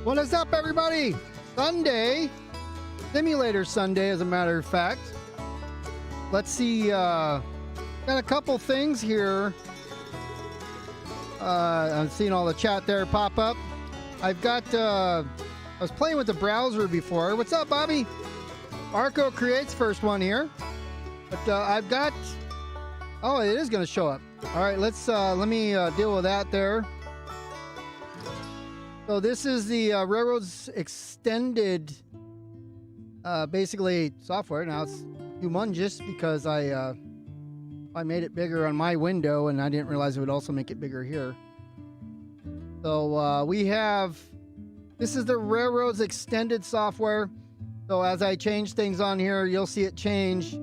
What is up, everybody? Sunday, Simulator Sunday, as a matter of fact. Let's see, got a couple things here. I'm seeing all the chat there pop up. I've got, I was playing with the browser before. What's up, Bobby? Arco creates first one here. But I've got, oh, it is going to show up. All right, let's, let me deal with that there. So this is the Railroads Extended, basically software. Now it's humongous because I made it bigger on my window and I didn't realize it would also make it bigger here. So we have, this is the Railroads Extended software. So as I change things on here, you'll see it change.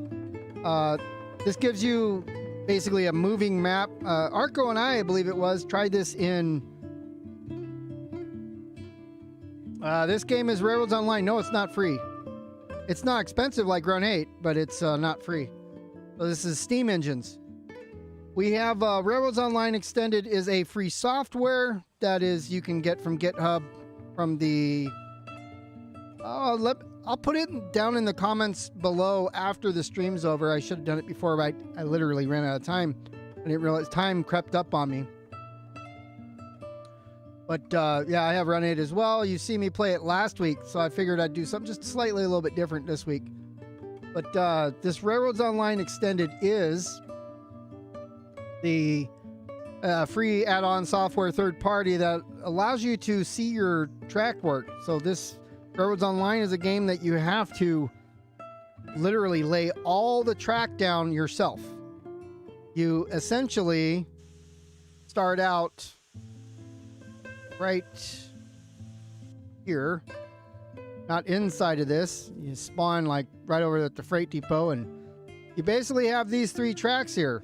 This gives you basically a moving map. Arco and I believe it was, tried this in, this game is Railroads Online. No, it's not free. It's not expensive like Run 8, but it's not free. So this is Steam engines. We have Railroads Online Extended is a free software that is you can get from GitHub from the... I'll put it down in the comments below after the stream's over. I should have done it before, but I literally ran out of time. I didn't realize time crept up on me. But yeah, I have Run 8 as well. You see me play it last week, so I figured I'd do something just slightly a little bit different this week. But this Railroads Online Extended is the free add-on software third party that allows you to see your track work. So this Railroads Online is a game that you have to literally lay all the track down yourself. You essentially start out right here, not inside of this. You spawn like right over at the freight depot, and you basically have these 3 tracks here.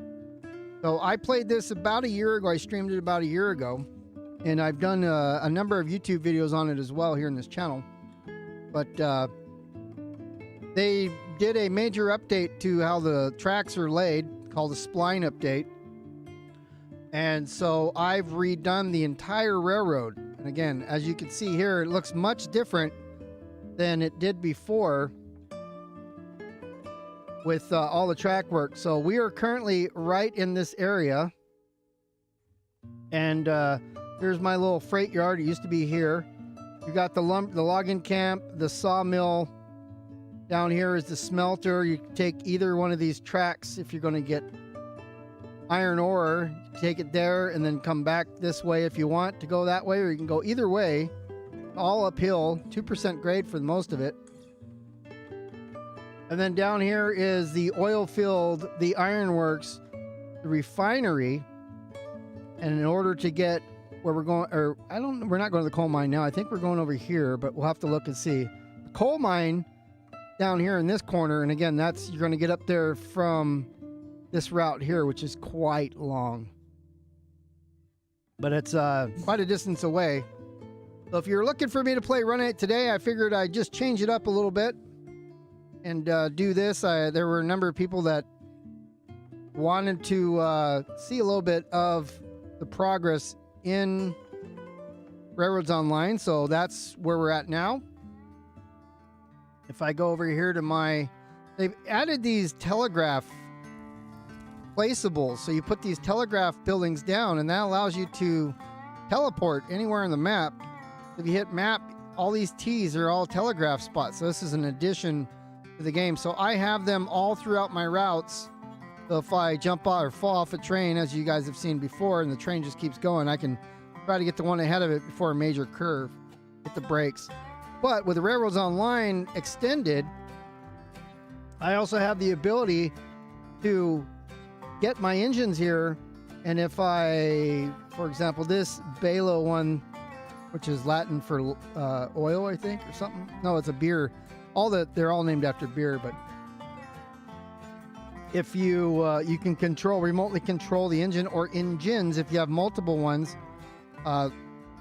So I played this about a year ago. I streamed it about a year ago, and I've done a number of YouTube videos on it as well here in this channel. But they did a major update to how the tracks are laid, called a spline update. And so I've redone the entire railroad. And again, as you can see here, it looks much different than it did before with all the track work. So we are currently right in this area. And here's my little freight yard. It used to be here. You got the logging camp, the sawmill. Down here is the smelter. You can take either one of these tracks if you're going to get iron ore. Take it there and then come back this way if you want to go that way, or you can go either way, all uphill, 2% grade for most of it. And then down here is the oil field, the ironworks, the refinery. And in order to get where we're going, or we're not going to the coal mine now. I think we're going over here, but we'll have to look and see. The coal mine down here in this corner, and again, you're going to get up there from this route here, which is quite long. But it's quite a distance away. So if you're looking for me to play Run 8 today, I figured I'd just change it up a little bit and do this. There were a number of people that wanted to see a little bit of the progress in Railroads Online, so that's where we're at now. If I go over here to they've added these telegraph placeables. So you put these telegraph buildings down, and that allows you to teleport anywhere in the map. If you hit map, all these T's are all telegraph spots. So this is an addition to the game. So I have them all throughout my routes. So if I jump out or fall off a train, as you guys have seen before, and the train just keeps going, I can try to get the one ahead of it before a major curve, hit the brakes. But with the Railroads Online Extended, I also have the ability to get my engines here. And if I, for example, this Balo one, which is Latin for oil, I think, or something. No, it's a beer. They're all named after beer, but if you can remotely control the engine or engines. If you have multiple ones,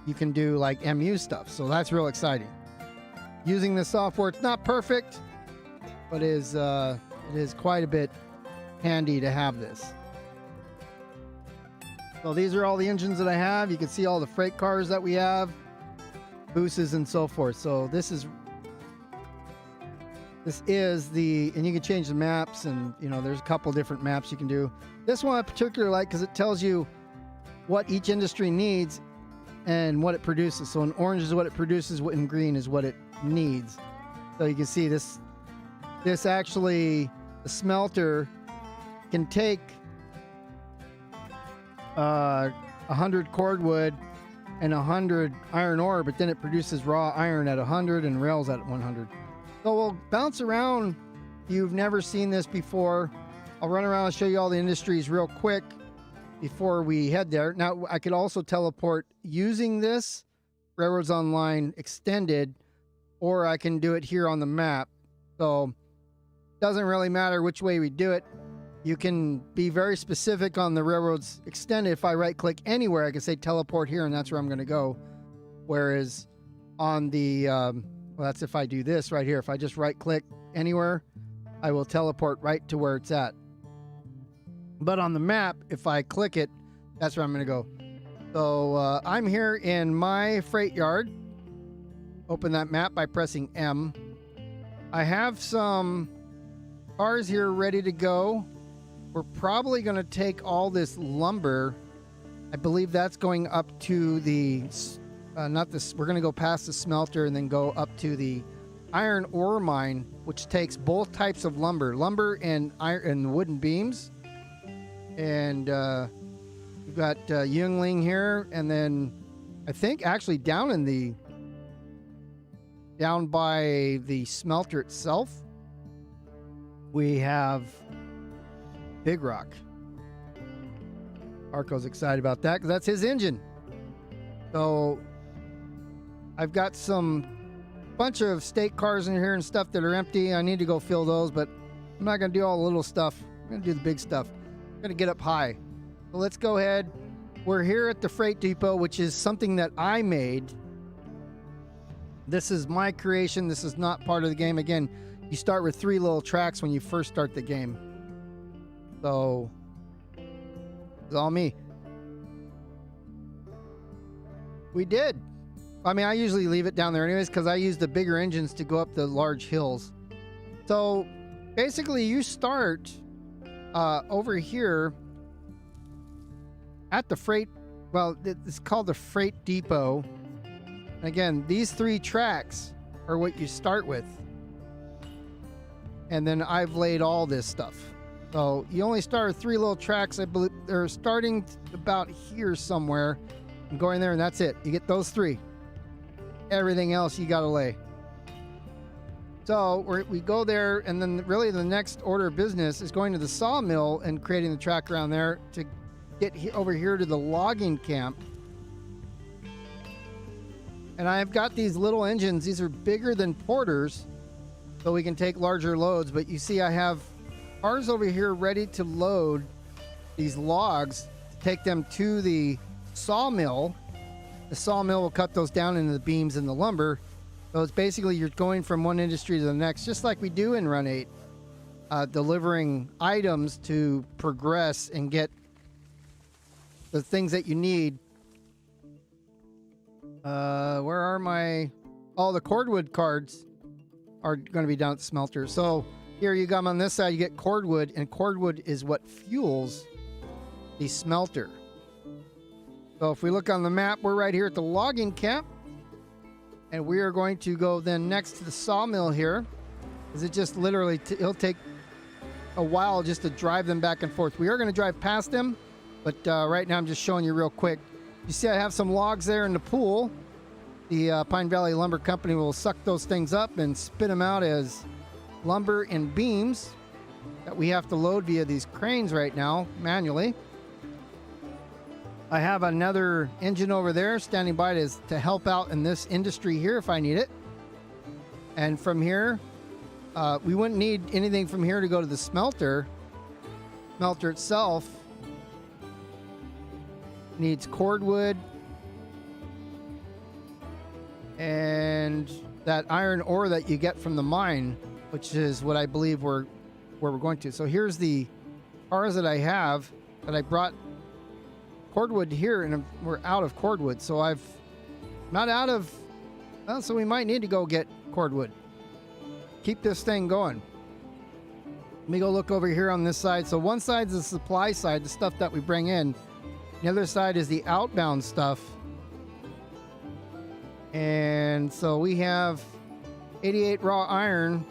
you can do like MU stuff. So that's real exciting. Using the software, it's not perfect, but it is quite a bit handy to have this. So these are all the engines that I have. You can see all the freight cars that we have, booses and so forth. So this is and you can change the maps, and there's a couple different maps you can do. This one I particularly like because it tells you what each industry needs and what it produces. So in orange is what it produces, in green is what it needs. So you can see this actually, the smelter can take 100 cordwood and 100 iron ore, but then it produces raw iron at 100 and rails at 100. So we'll bounce around. You've never seen this before. I'll run around and show you all the industries real quick before we head there. Now, I could also teleport using this Railroads Online Extended, or I can do it here on the map. So it doesn't really matter which way we do it. You can be very specific on the Railroads Extended. If I right click anywhere, I can say teleport here, and that's where I'm going to go. Whereas on the, well, that's if I do this right here. If I just right click anywhere, I will teleport right to where it's at. But on the map, if I click it, that's where I'm going to go. So I'm here in my freight yard. Open that map by pressing M. I have some cars here ready to go. we're probably going to take all this lumber. I believe that's going up to the, not this, we're going to go past the smelter and then go up to the iron ore mine, which takes both types of lumber and iron and wooden beams. And we've got Yingling here, and then I think actually down by the smelter itself, we have Big Rock. Arco's excited about that because that's his engine. So I've got some bunch of state cars in here and stuff that are empty. I need to go fill those, but I'm not going to do all the little stuff. I'm going to do the big stuff. I'm going to get up high. So let's go ahead. We're here at the freight depot, which is something that I made. This is my creation. This is not part of the game. Again, you start with 3 little tracks when you first start the game. So it's all me. We did. I mean, I usually leave it down there anyways because I use the bigger engines to go up the large hills. So basically you start over here at the freight, well, it's called the freight depot. And again, these 3 tracks are what you start with. And then I've laid all this stuff. So you only start with 3 little tracks. I believe they're starting about here somewhere and going there, and that's it. You get those 3. Everything else you got to lay. So we go there, and then really the next order of business is going to the sawmill and creating the track around there to get over here to the logging camp. And I've got these little engines. These are bigger than porters, so we can take larger loads. But you see I have cars over here ready to load these logs to take them to the sawmill. The sawmill will cut those down into the beams and the lumber. So it's basically you're going from one industry to the next, just like we do in Run 8, delivering items to progress and get the things that you need. Where are my... all the cordwood cards are going to be down at the smelter. So here you come on this side, you get cordwood, and cordwood is what fuels the smelter. So if we look on the map, we're right here at the logging camp, and we are going to go then next to the sawmill here, because it just literally it'll take a while just to drive them back and forth. We are going to drive past them, but right now I'm just showing you real quick. You see I have some logs there in the pool. The Pine Valley Lumber Company will suck those things up and spit them out as lumber and beams that we have to load via these cranes right now manually. I have another engine over there standing by to help out in this industry here if I need it. And from here, we wouldn't need anything from here to go to the smelter. Smelter itself needs cordwood and that iron ore that you get from the mine, which is what I believe where we're going to. So here's the cars that I have that I brought cordwood here, and we're out of cordwood. So I've not out of, well, so we might need to go get cordwood. Keep this thing going. Let me go look over here on this side. So one side's the supply side, the stuff that we bring in. The other side is the outbound stuff. And so we have 88 raw iron,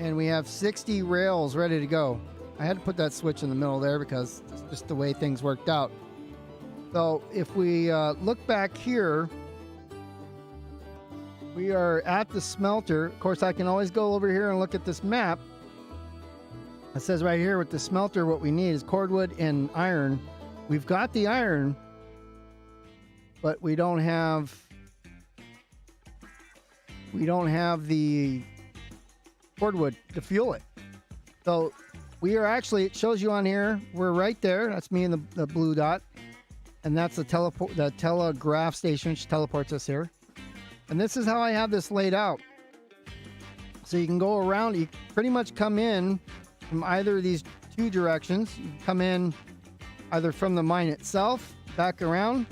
and we have 60 rails ready to go. I had to put that switch in the middle there because it's just the way things worked out. So if we look back here, we are at the smelter. Of course, I can always go over here and look at this map. It says right here with the smelter, what we need is cordwood and iron. We've got the iron, but we don't have the cordwood to fuel it. So we are actually, it shows you on here, we're right there. That's me and the blue dot. And that's the telegraph station, which teleports us here. And this is how I have this laid out. So you can go around, you pretty much come in from either of these 2 directions. You come in either from the mine itself, back around,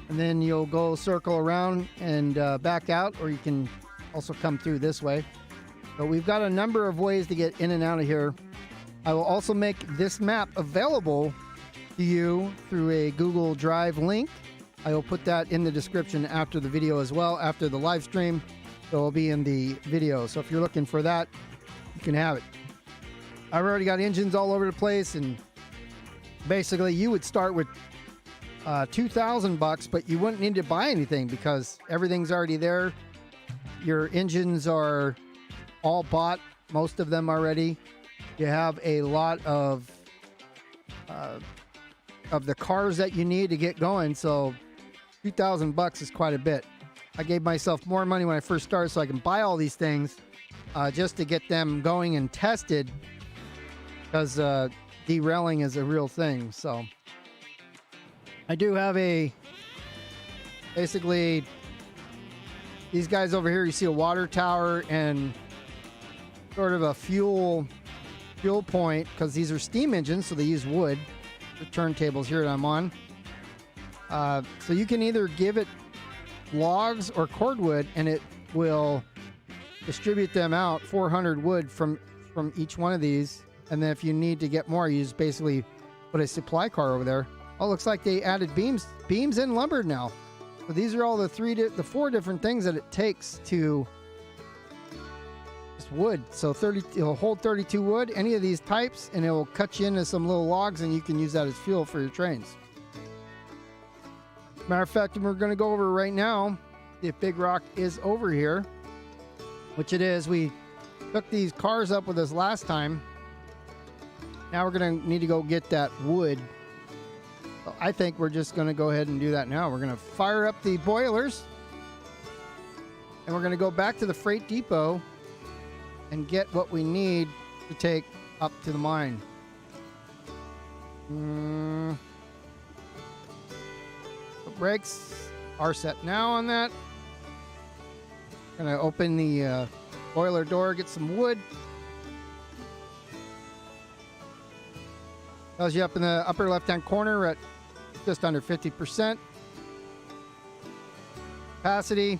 and then you'll go circle around and back out, or you can also come through this way. But we've got a number of ways to get in and out of here. I will also make this map available to you through a Google Drive link. I will put that in the description after the video as well, after the live stream. It will be in the video. So if you're looking for that, you can have it. I've already got engines all over the place, and basically you would start with $2,000, but you wouldn't need to buy anything because everything's already there. Your engines are all bought, most of them already. You have a lot of the cars that you need to get going, so $2,000 is quite a bit. I gave myself more money when I first started so I can buy all these things just to get them going and tested, because derailing is a real thing. So I do have basically these guys over here. You see a water tower and sort of a fuel point, because these are steam engines, so they use wood. The turntables here that I'm on. So you can either give it logs or cordwood, and it will distribute them out 400 wood from each one of these. And then if you need to get more, you just basically put a supply car over there. Oh, looks like they added beams and lumber now. So these are all the four different things that it takes to just wood. So it'll hold 32 wood, any of these types, and it will cut you into some little logs, and you can use that as fuel for your trains. Matter of fact, we're going to go over right now if Big Rock is over here, which it is. We took these cars up with us last time. Now we're going to need to go get that wood. So I think we're just going to go ahead and do that now. We're going to fire up the boilers, and we're going to go back to the freight depot and get what we need to take up to the mine. The brakes are set now on that. Gonna open the boiler door, get some wood. Tells you up in the upper left-hand corner we're at just under 50% capacity.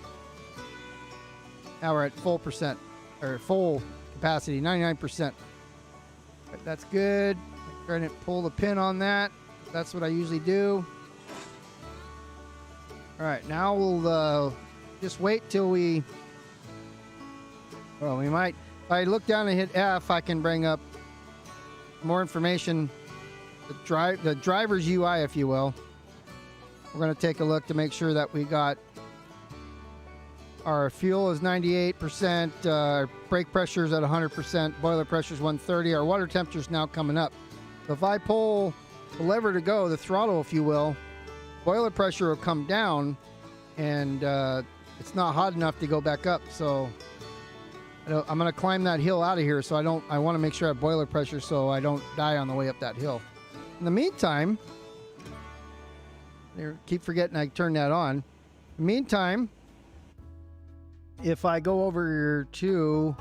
Now we're at full capacity, 99%. Right, that's good. Trying to pull the pin on that. That's what I usually do. All right, now we'll just wait till we might. If I look down and hit F, I can bring up more information. The driver's UI, if you will. We're going to take a look to make sure that we got our fuel is 98%, our brake pressure is at 100%, boiler pressure is 130. Our water temperature is now coming up. So if I pull the lever to go, the throttle, if you will, boiler pressure will come down, and it's not hot enough to go back up. So I'm going to climb that hill out of here. So I want to make sure I have boiler pressure so I don't die on the way up that hill. In the meantime, keep forgetting I turn that on. In the meantime, if I go over to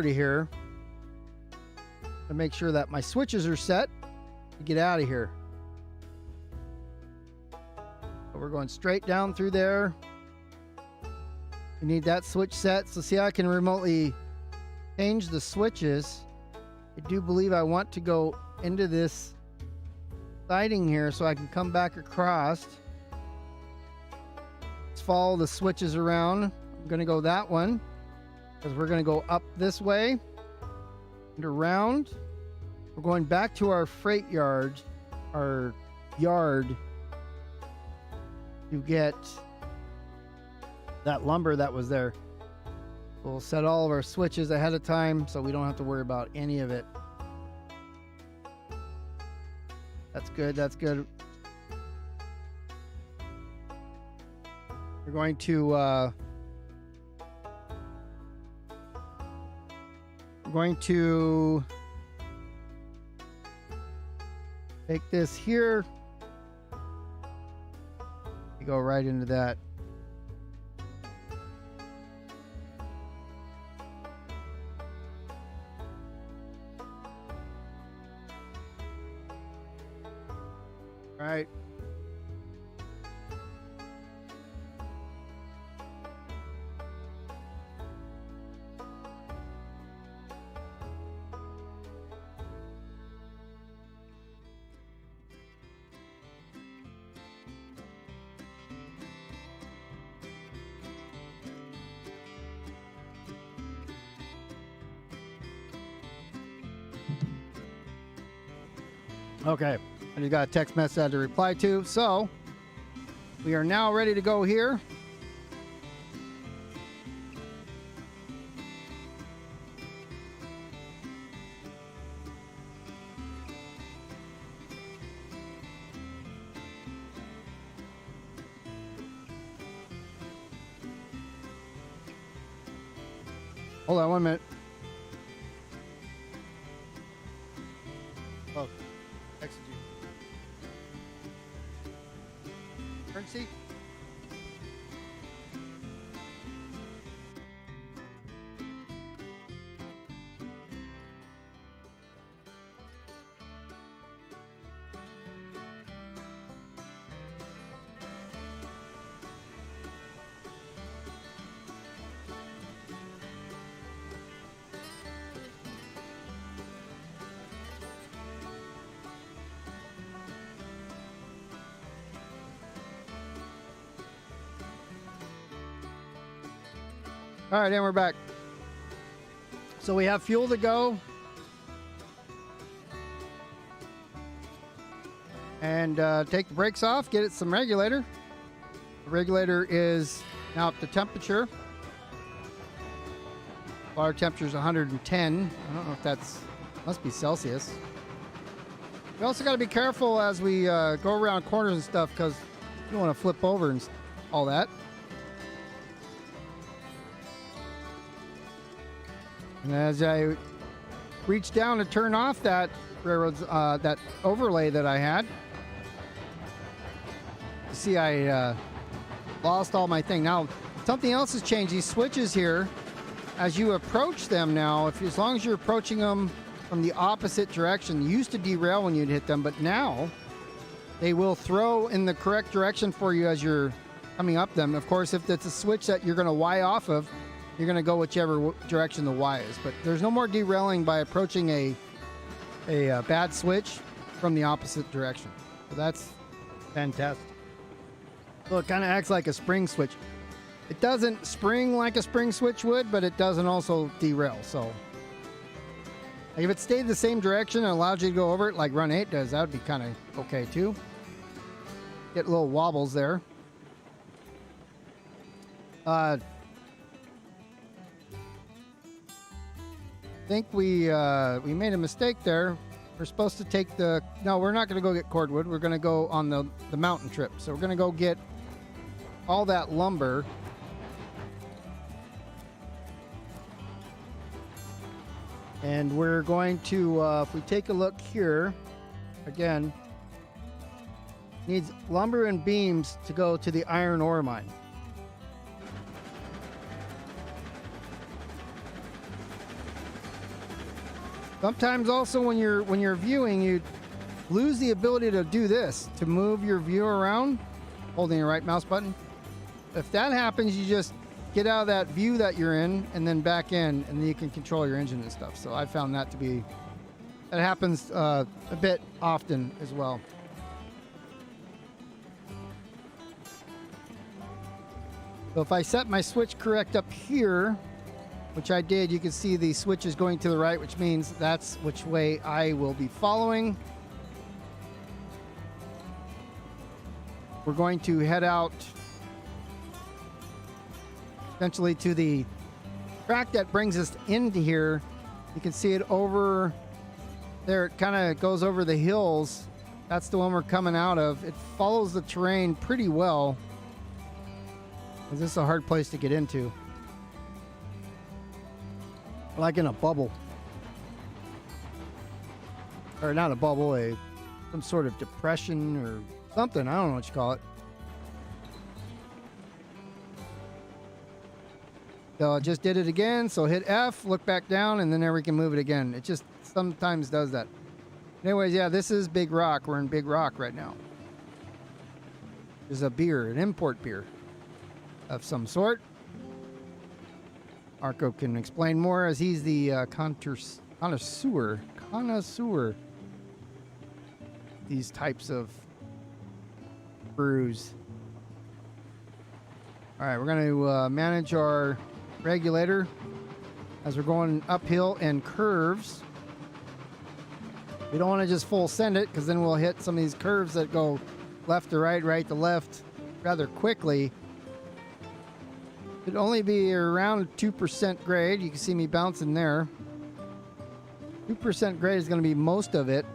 here to make sure that my switches are set to get out of here. So we're going straight down through there. We need that switch set. So see how I can remotely change the switches. I do believe I want to go into this siding here so I can come back across. Let's follow the switches around. I'm going to go that one because we're going to go up this way and around. We're going back to our freight yard, to get that lumber that was there. We'll set all of our switches ahead of time so we don't have to worry about any of it. That's good. That's good. We're going to take this here. We go right into that. Right. Okay, I just got a text message I had to reply to. So we are now ready to go here. Hold on 1 minute. Oh, exit you. Currency? All right, and we're back. So we have fuel to go. And take the brakes off, get it some regulator. The regulator is now up to temperature. Water temperature is 110. I don't know if that's, must be Celsius. We also got to be careful as we go around corners and stuff because you don't want to flip over and all that. And as I reach down to turn off that railroad's that overlay that I had, you see I lost all my thing. Now something else has changed. These switches here, as you approach them now, as long as you're approaching them from the opposite direction, you used to derail when you'd hit them, but now they will throw in the correct direction for you as you're coming up them. Of course, if it's a switch that you're going to Y off of, you're going to go whichever direction the Y is. But there's no more derailing by approaching a bad switch from the opposite direction. So that's fantastic. So it kind of acts like a spring switch. It doesn't spring like a spring switch would, but it doesn't also derail. So like if it stayed the same direction and allowed you to go over it like Run 8 does, that would be kind of okay too. Get little wobbles there. I think we made a mistake there. We're supposed to take the... No, we're not going to go get cordwood. We're going to go on the mountain trip. So we're going to go get all that lumber. And we're going to, if we take a look here, again, needs lumber and beams to go to the iron ore mine. Sometimes also when you're viewing, you lose the ability to do this, to move your view around, holding your right mouse button. If that happens, you just get out of that view that you're in and then back in, and then you can control your engine and stuff. So I found that to be, that happens a bit often as well. So if I set my switch correct up here, which I did, you can see the switch is going to the right, which means that's which way I will be following. We're going to head out essentially to the track that brings us into here. You can see it over there. It kind of goes over the hills. That's the one we're coming out of. It follows the terrain pretty well. This is a hard place to get into. Like in a bubble. Or not a bubble, some sort of depression or something. I don't know what you call it. So I just did it again. So hit F, look back down, and then there we can move it again. It just sometimes does that. Anyways, yeah, this is Big Rock. We're in Big Rock right now. There's a beer, an import beer of some sort. Arco can explain more as he's the connoisseur. These types of brews. All right, we're going to manage our regulator as we're going uphill and curves. We don't want to just full send it because then we'll hit some of these curves that go left to right, right to left rather quickly. It'd only be around 2% grade. You can see me bouncing there. 2% grade is going to be most of it.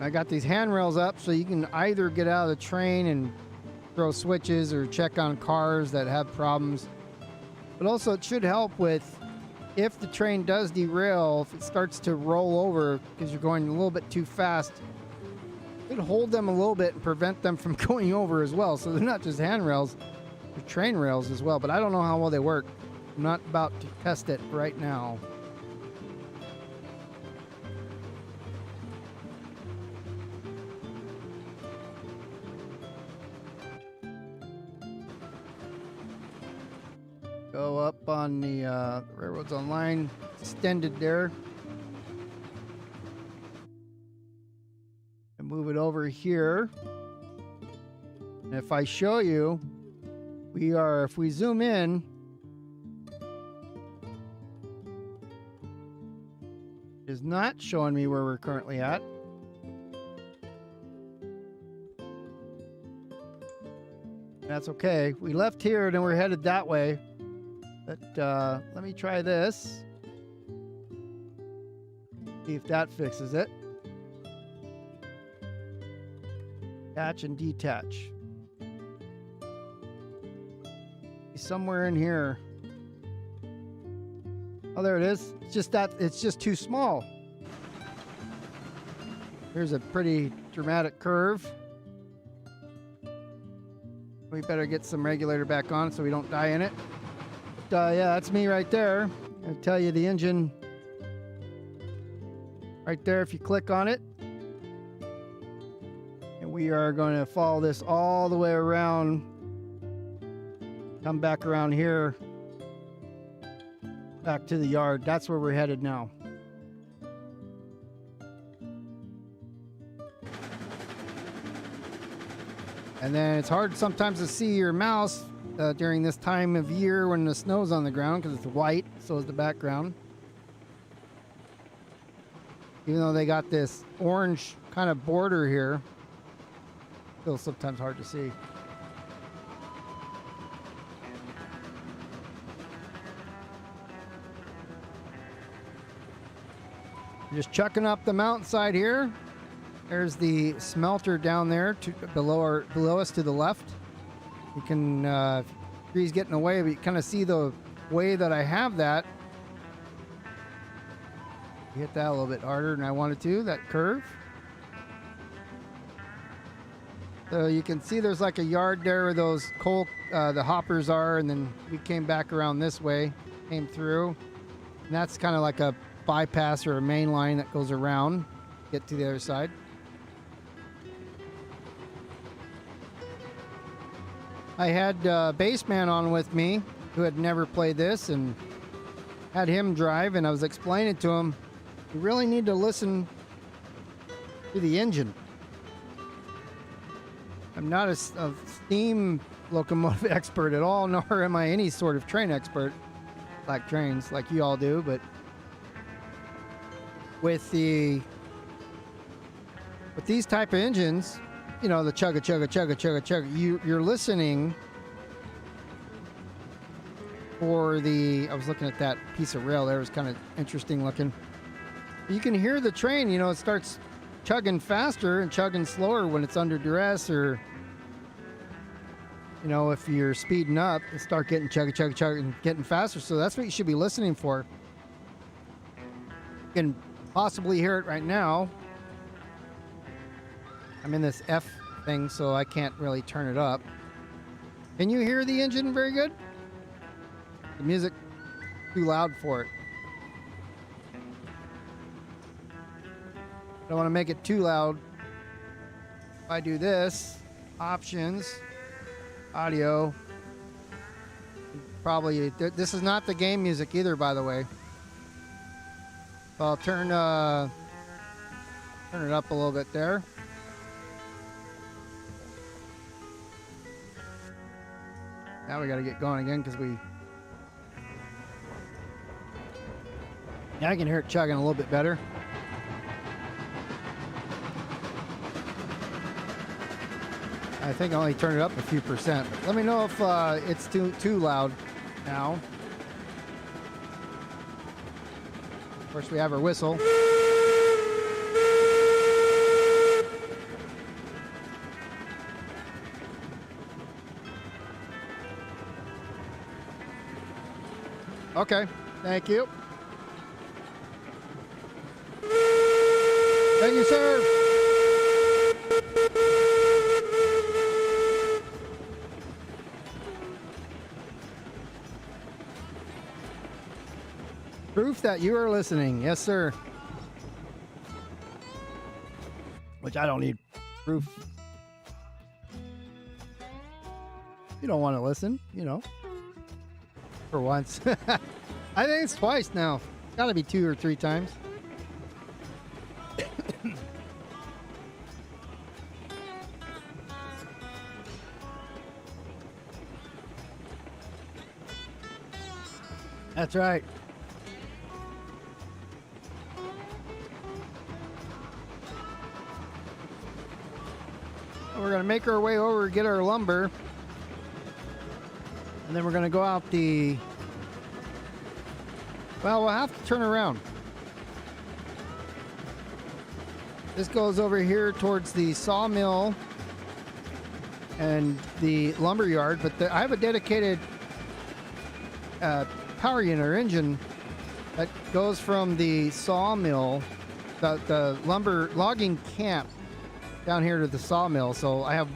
I got these handrails up so you can either get out of the train and throw switches or check on cars that have problems. But also it should help with if the train does derail, if it starts to roll over because you're going a little bit too fast, it'll hold them a little bit and prevent them from going over as well. So they're not just handrails, they're train rails as well. But I don't know how well they work. I'm not about to test it right now. Go up on the Railroads Online extended there. And move it over here. And if I show you, if we zoom in, it is not showing me where we're currently at. That's okay. We left here, then we're headed that way. But let me try this. See if that fixes it. Attach and detach. Somewhere in here. Oh, there it is. It's just too small. Here's a pretty dramatic curve. We better get some regulator back on so we don't die in it. Yeah, that's me right there. I'll tell you the engine right there if you click on it. And we are going to follow this all the way around. Come back around here. Back to the yard. That's where we're headed now. And then it's hard sometimes to see your mouse during this time of year when the snow's on the ground because it's white, so is the background. Even though they got this orange kind of border here, still sometimes hard to see. Just chucking up the mountainside here. There's the smelter down there below us to the left. You can, if trees getting away, but you kind of see the way that I have that. Hit that a little bit harder than I wanted to, that curve. So you can see there's like a yard there where those coal, the hoppers are, and then we came back around this way, came through. And that's kind of like a bypass or a main line that goes around, get to the other side. I had Bassman on with me who had never played this and had him drive, and I was explaining to him, you really need to listen to the engine. I'm not a steam locomotive expert at all, nor am I any sort of train expert, like trains, like you all do, but with these type of engines, you know, the chugga chugga chugga chugga chugga, you're listening for the, I was looking at that piece of rail there, it was kind of interesting looking. You can hear the train, you know, it starts chugging faster and chugging slower when it's under duress, or you know, if you're speeding up, it start getting chugga chugga chugga and getting faster. So that's what you should be listening for. You can possibly hear it right now. I'm in this F thing, so I can't really turn it up. Can you hear the engine very good? The music too loud for it. Don't want to make it too loud. If I do this, options, audio, probably, this is not the game music either, by the way. I'll turn it up a little bit there. Now we got to get going again because we... Yeah, I can hear it chugging a little bit better. I think I only turned it up a few percent. Let me know if it's too loud now. Of course, we have our whistle. Okay, thank you. Thank you, sir. Proof that you are listening. Yes, sir. Which I don't need proof. You don't want to listen, you know. For once. I think it's twice now. It's got to be 2 or 3 times. That's right. We're going to make our way over, get our lumber. And then we're going to go out the... Well, we'll have to turn around. This goes over here towards the sawmill and the lumber yard, but I have a dedicated power unit or engine that goes from the sawmill, the lumber logging camp down here to the sawmill. So I have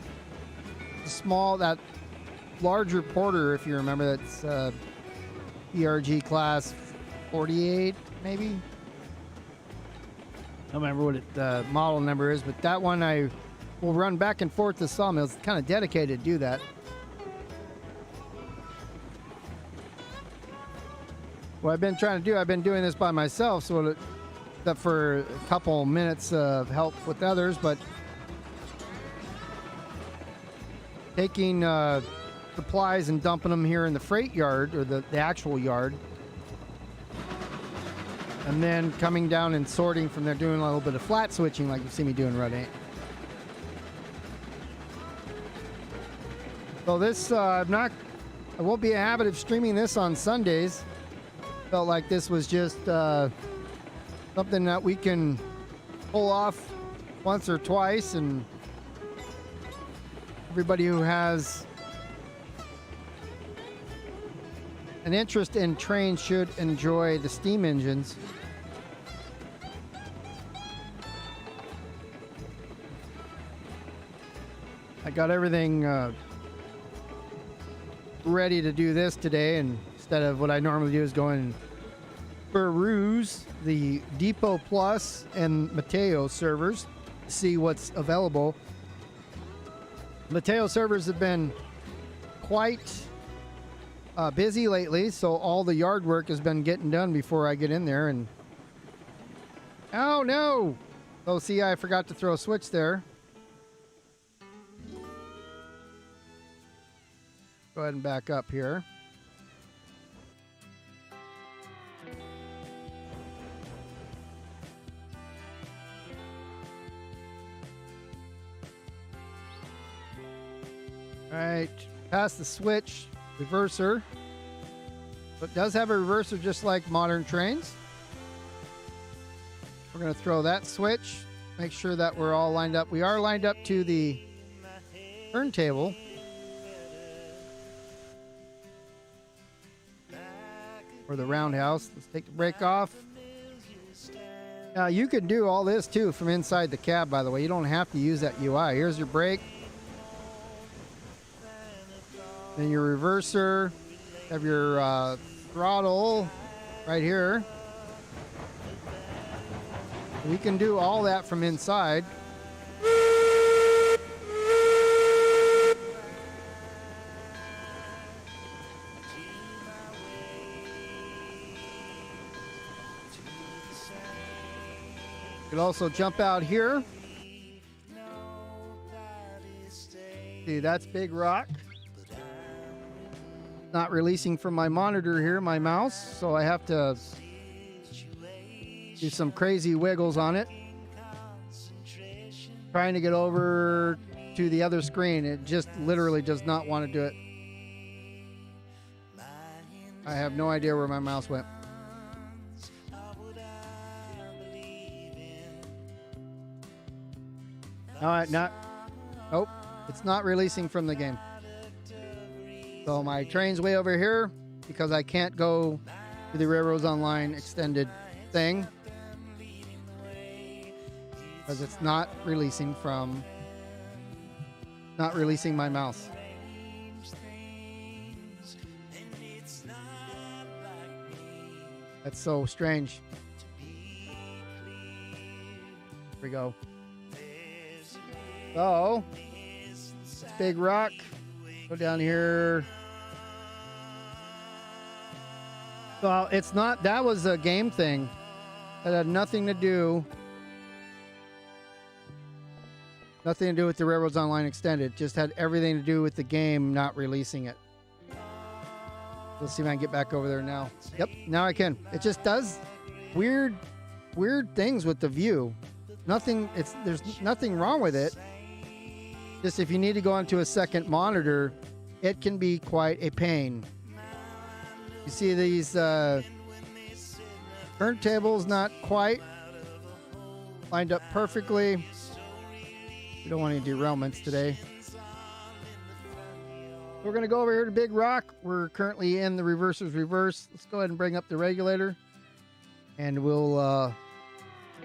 that large reporter, if you remember, that's ERG class 48, maybe. I don't remember what the model number is, but that one I will run back and forth to sawmills. It's kind of dedicated to do that. What I've been trying to do, I've been doing this by myself, so that for a couple minutes of help with others, but taking supplies and dumping them here in the freight yard, or the actual yard, and then coming down and sorting from there, doing a little bit of flat switching like you see me doing right. So this, I won't be in a habit of streaming this on Sundays. Felt like this was just something that we can pull off once or twice, and everybody who has an interest in trains should enjoy the steam engines. I got everything ready to do this today, and instead of what I normally do is go and peruse the Depot Plus and Mateo servers to see what's available. Mateo servers have been quite busy lately, so all the yard work has been getting done before I get in there. And oh no! Oh, see, I forgot to throw a switch there. Go ahead and back up here. All right, past the switch, reverser. But it does have a reverser just like modern trains. We're going to throw that switch, make sure that we're all lined up. We are lined up to the turntable. Or the roundhouse. Let's take the brake off. Now you can do all this too from inside the cab, by the way. You don't have to use that UI. Here's your brake. Then your reverser. Have your throttle right here. We can do all that from inside. You could also jump out here. See, that's Big Rock. not releasing from my monitor here, my mouse, so I have to do some crazy wiggles on it. Trying to get over to the other screen. It just literally does not want to do it. I have no idea where my mouse went. All right, nope, it's not releasing from the game. So my train's way over here because I can't go to the Railroads Online extended thing because it's not releasing my mouse. That's so strange. Here we go. So, it's Big Rock. Go down here. Well, it's not, that was a game thing. That had nothing to do with the Railroads Online Extended. Just had everything to do with the game not releasing it. Let's see if I can get back over there now. Yep, now I can. It just does weird things with the view. There's nothing wrong with it. Just if you need to go onto a second monitor, it can be quite a pain. You see these turntables not quite lined up perfectly. We don't want any derailments today. We're going to go over here to Big Rock. We're currently in the reverser's reverse. Let's go ahead and bring up the regulator. And we'll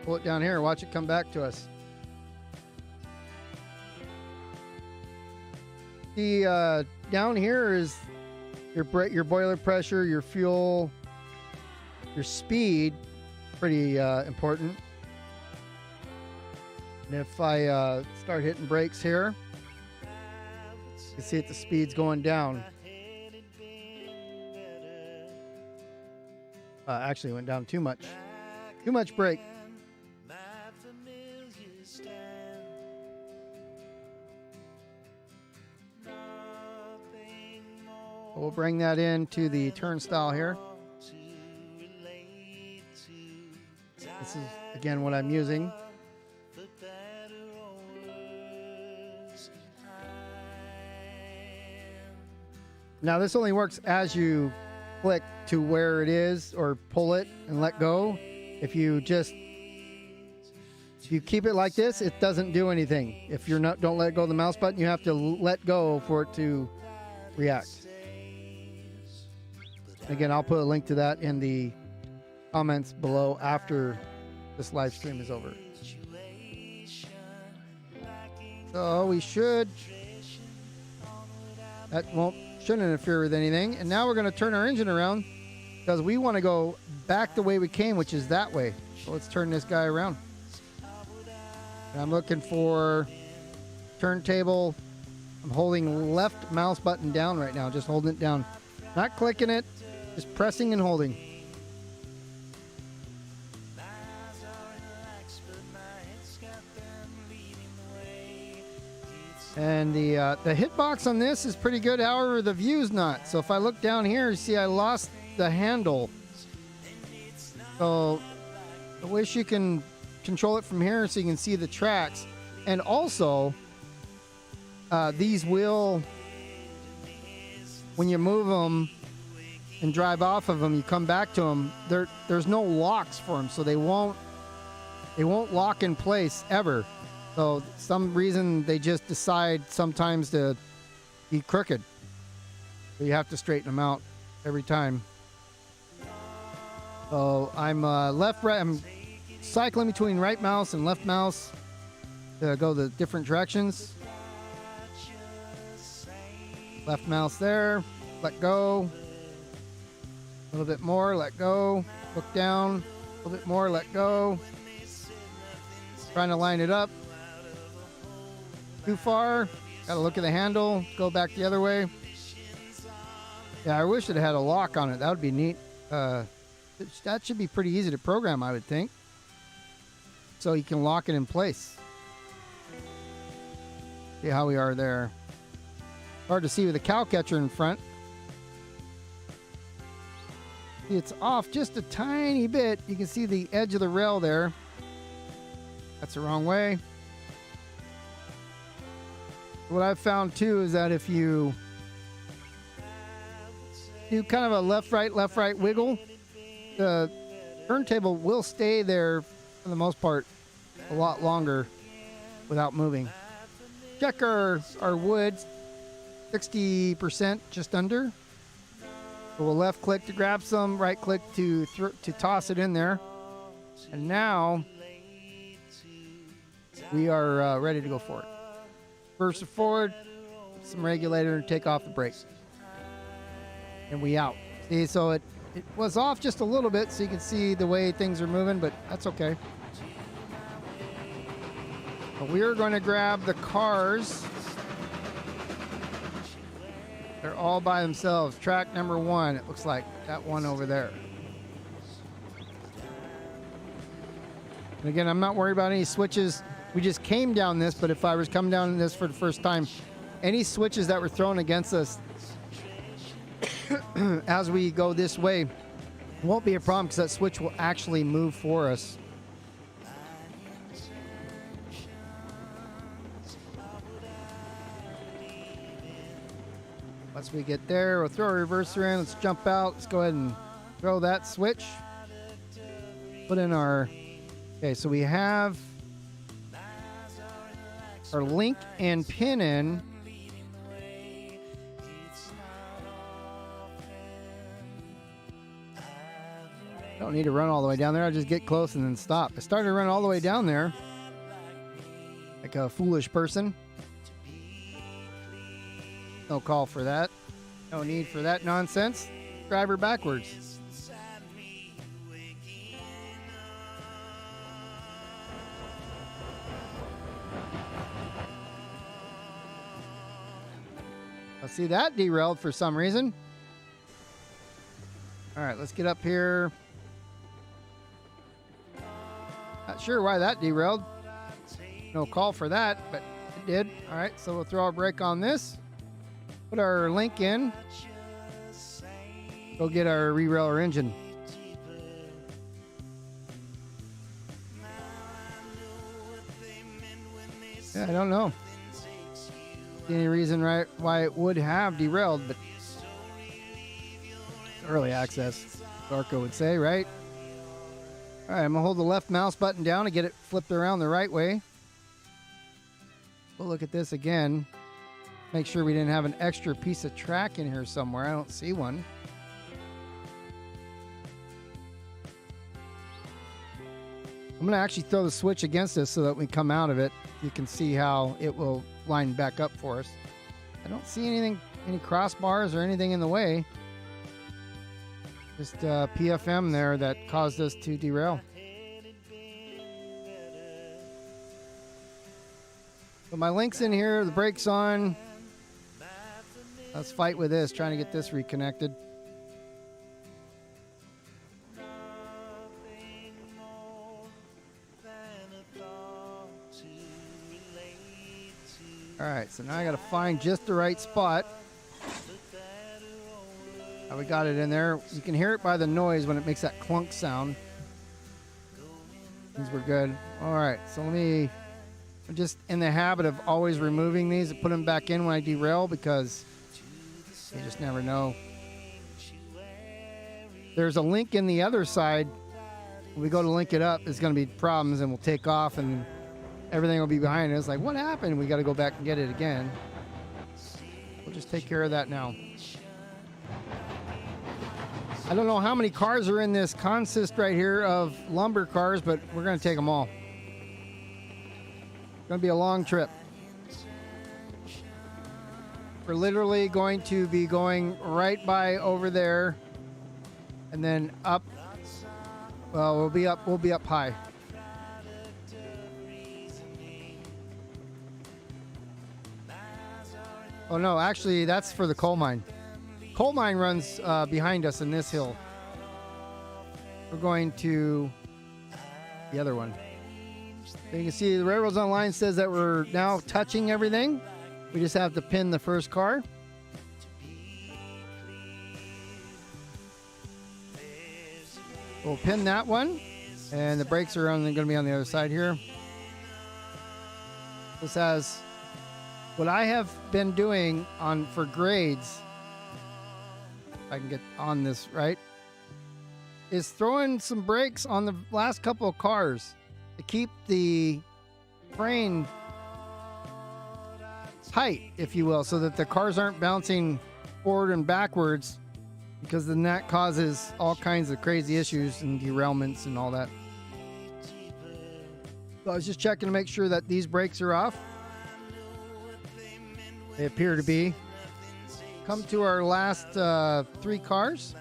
pull it down here and watch it come back to us. The down here is your boiler pressure, your fuel, your speed. Pretty important. And if I start hitting brakes here, you can see that the speed's going down. Actually, it went down too much. Too much brake. We'll bring that into the turnstile here. This is, again, what I'm using. Now, this only works as you click to where it is or pull it and let go. If you keep it like this, it doesn't do anything. If you're not, don't let go of the mouse button, you have to let go for it to react. Again, I'll put a link to that in the comments below after this live stream is over. So we shouldn't interfere with anything. And now we're going to turn our engine around because we want to go back the way we came, which is that way. So let's turn this guy around. And I'm looking for turntable. I'm holding left mouse button down right now, just holding it down. Not clicking it, just pressing and holding. And the hitbox on this is pretty good, however the view's not. So if I look down here, you see I lost the handle. So I wish you can control it from here so you can see the tracks. And also, these will, when you move them and drive off of them, you come back to them, there's no locks for them, so they won't lock in place ever. So some reason they just decide sometimes to be crooked. So you have to straighten them out every time. So I'm left-right. I'm cycling between right mouse and left mouse to go the different directions. Left mouse there. Let go. A little bit more. Let go. Look down. A little bit more. Let go. Trying to line it up. Too far. Gotta look at the handle. Go back the other way. Yeah, I wish it had a lock on it. That would be neat. That should be pretty easy to program, I would think. So you can lock it in place. See how we are there. Hard to see with the cow catcher in front. It's off just a tiny bit. You can see the edge of the rail there. That's the wrong way. What I've found too is that if you do kind of a left, right wiggle, the turntable will stay there for the most part a lot longer without moving. Check our wood, 60%, just under. So we'll left click to grab some, right click to toss it in there. And now we are ready to go forward. First forward, some regulator, and take off the brake. And we out. See, so it was off just a little bit, so you can see the way things are moving, but that's okay. But we're going to grab the cars. They're all by themselves. Track number 1, it looks like that one over there. And again, I'm not worried about any switches. We just came down this, but if I was coming down this for the first time, any switches that were thrown against us as we go this way won't be a problem, because that switch will actually move for us. Once we get there, we'll throw a reverser in. Let's jump out. Let's go ahead and throw that switch. Put in our... Okay, so we have our link and pin in. Don't need to run all the way down there. I'll just get close and then stop. I started to run all the way down there like a foolish person. No call for that. No need for that nonsense. Drive her backwards. I see that derailed for some reason. All right, let's get up here. Not sure why that derailed. No call for that, but it did. All right, so we'll throw our brake on this. Put our link in. Go get our re-rail our engine. Yeah, I don't know any reason why it would have derailed, but early access, Darko would say, right? All right, I'm gonna hold the left mouse button down to get it flipped around the right way. We'll look at this again. Make sure we didn't have an extra piece of track in here somewhere. I don't see one. I'm going to actually throw the switch against this so that when we come out of it, you can see how it will line back up for us. I don't see anything, any crossbars or anything in the way. Just PFM there that caused us to derail. So my link's in here, the brake's on. Let's fight with this, trying to get this reconnected. All right, so now I got to find just the right spot. We got it in there. You can hear it by the noise when it makes that clunk sound. These were good. All right, so I'm just in the habit of always removing these and put them back in when I derail, because you just never know. There's a link in the other side. When we go to link it up, there's going to be problems, and we'll take off and everything will be behind us. Like, what happened? We got to go back and get it again. We'll just take care of that now. I don't know how many cars are in this consist right here of lumber cars, but we're going to take them all. It's going to be a long trip. We're literally going to be going right by over there and then up. Well, we'll be up high. Oh no, actually that's for the coal mine. Coal mine runs behind us in this hill. We're going to the other one. So you can see the Railroads Online says that we're now touching everything. We just have to pin the first car. We'll pin that one, and the brakes are going to be on the other side here. This has what I have been doing for grades. If I can get on this right, is throwing some brakes on the last couple of cars to keep the frame tight, if you will, so that the cars aren't bouncing forward and backwards, because then that causes all kinds of crazy issues and derailments and all that. So I was just checking to make sure that these brakes are off. They appear to be. Come to our last 3 cars.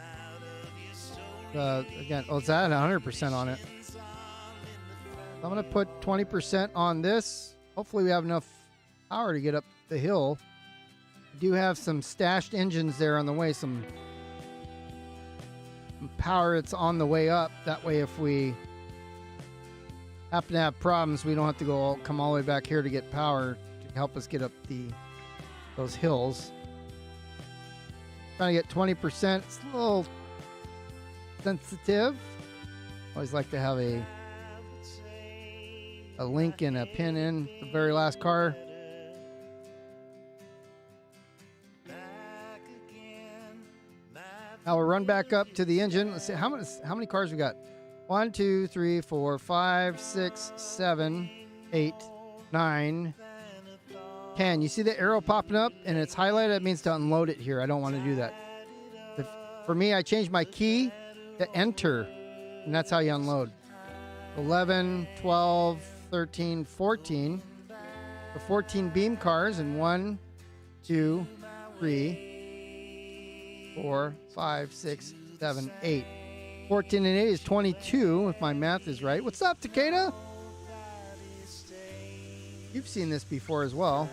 Again, it's at 100% on it. I'm going to put 20% on this. Hopefully we have enough power to get up the hill. We do have some stashed engines there on the way, some power that's on the way up. That way if we happen to have problems, we don't have to come all the way back here to get power to help us get up those hills. Trying to get 20%. It's a little sensitive. Always like to have a link and a pin in the very last car. Now we'll run back up to the engine. Let's see how many cars we got. 1, 2, 3, 4, 5, 6, 7, 8, 9, 10. You see the arrow popping up and it's highlighted? That means to unload it here. I don't want to do that. For me, I changed my key to enter, and that's how you unload. 11, 12, 13, 14. The 14 beam cars, and 1, 2, 3, 4, 5, 6, 7, 8. 14 and 8 is 22, if my math is right. What's up, Takeda? You've seen this before as well.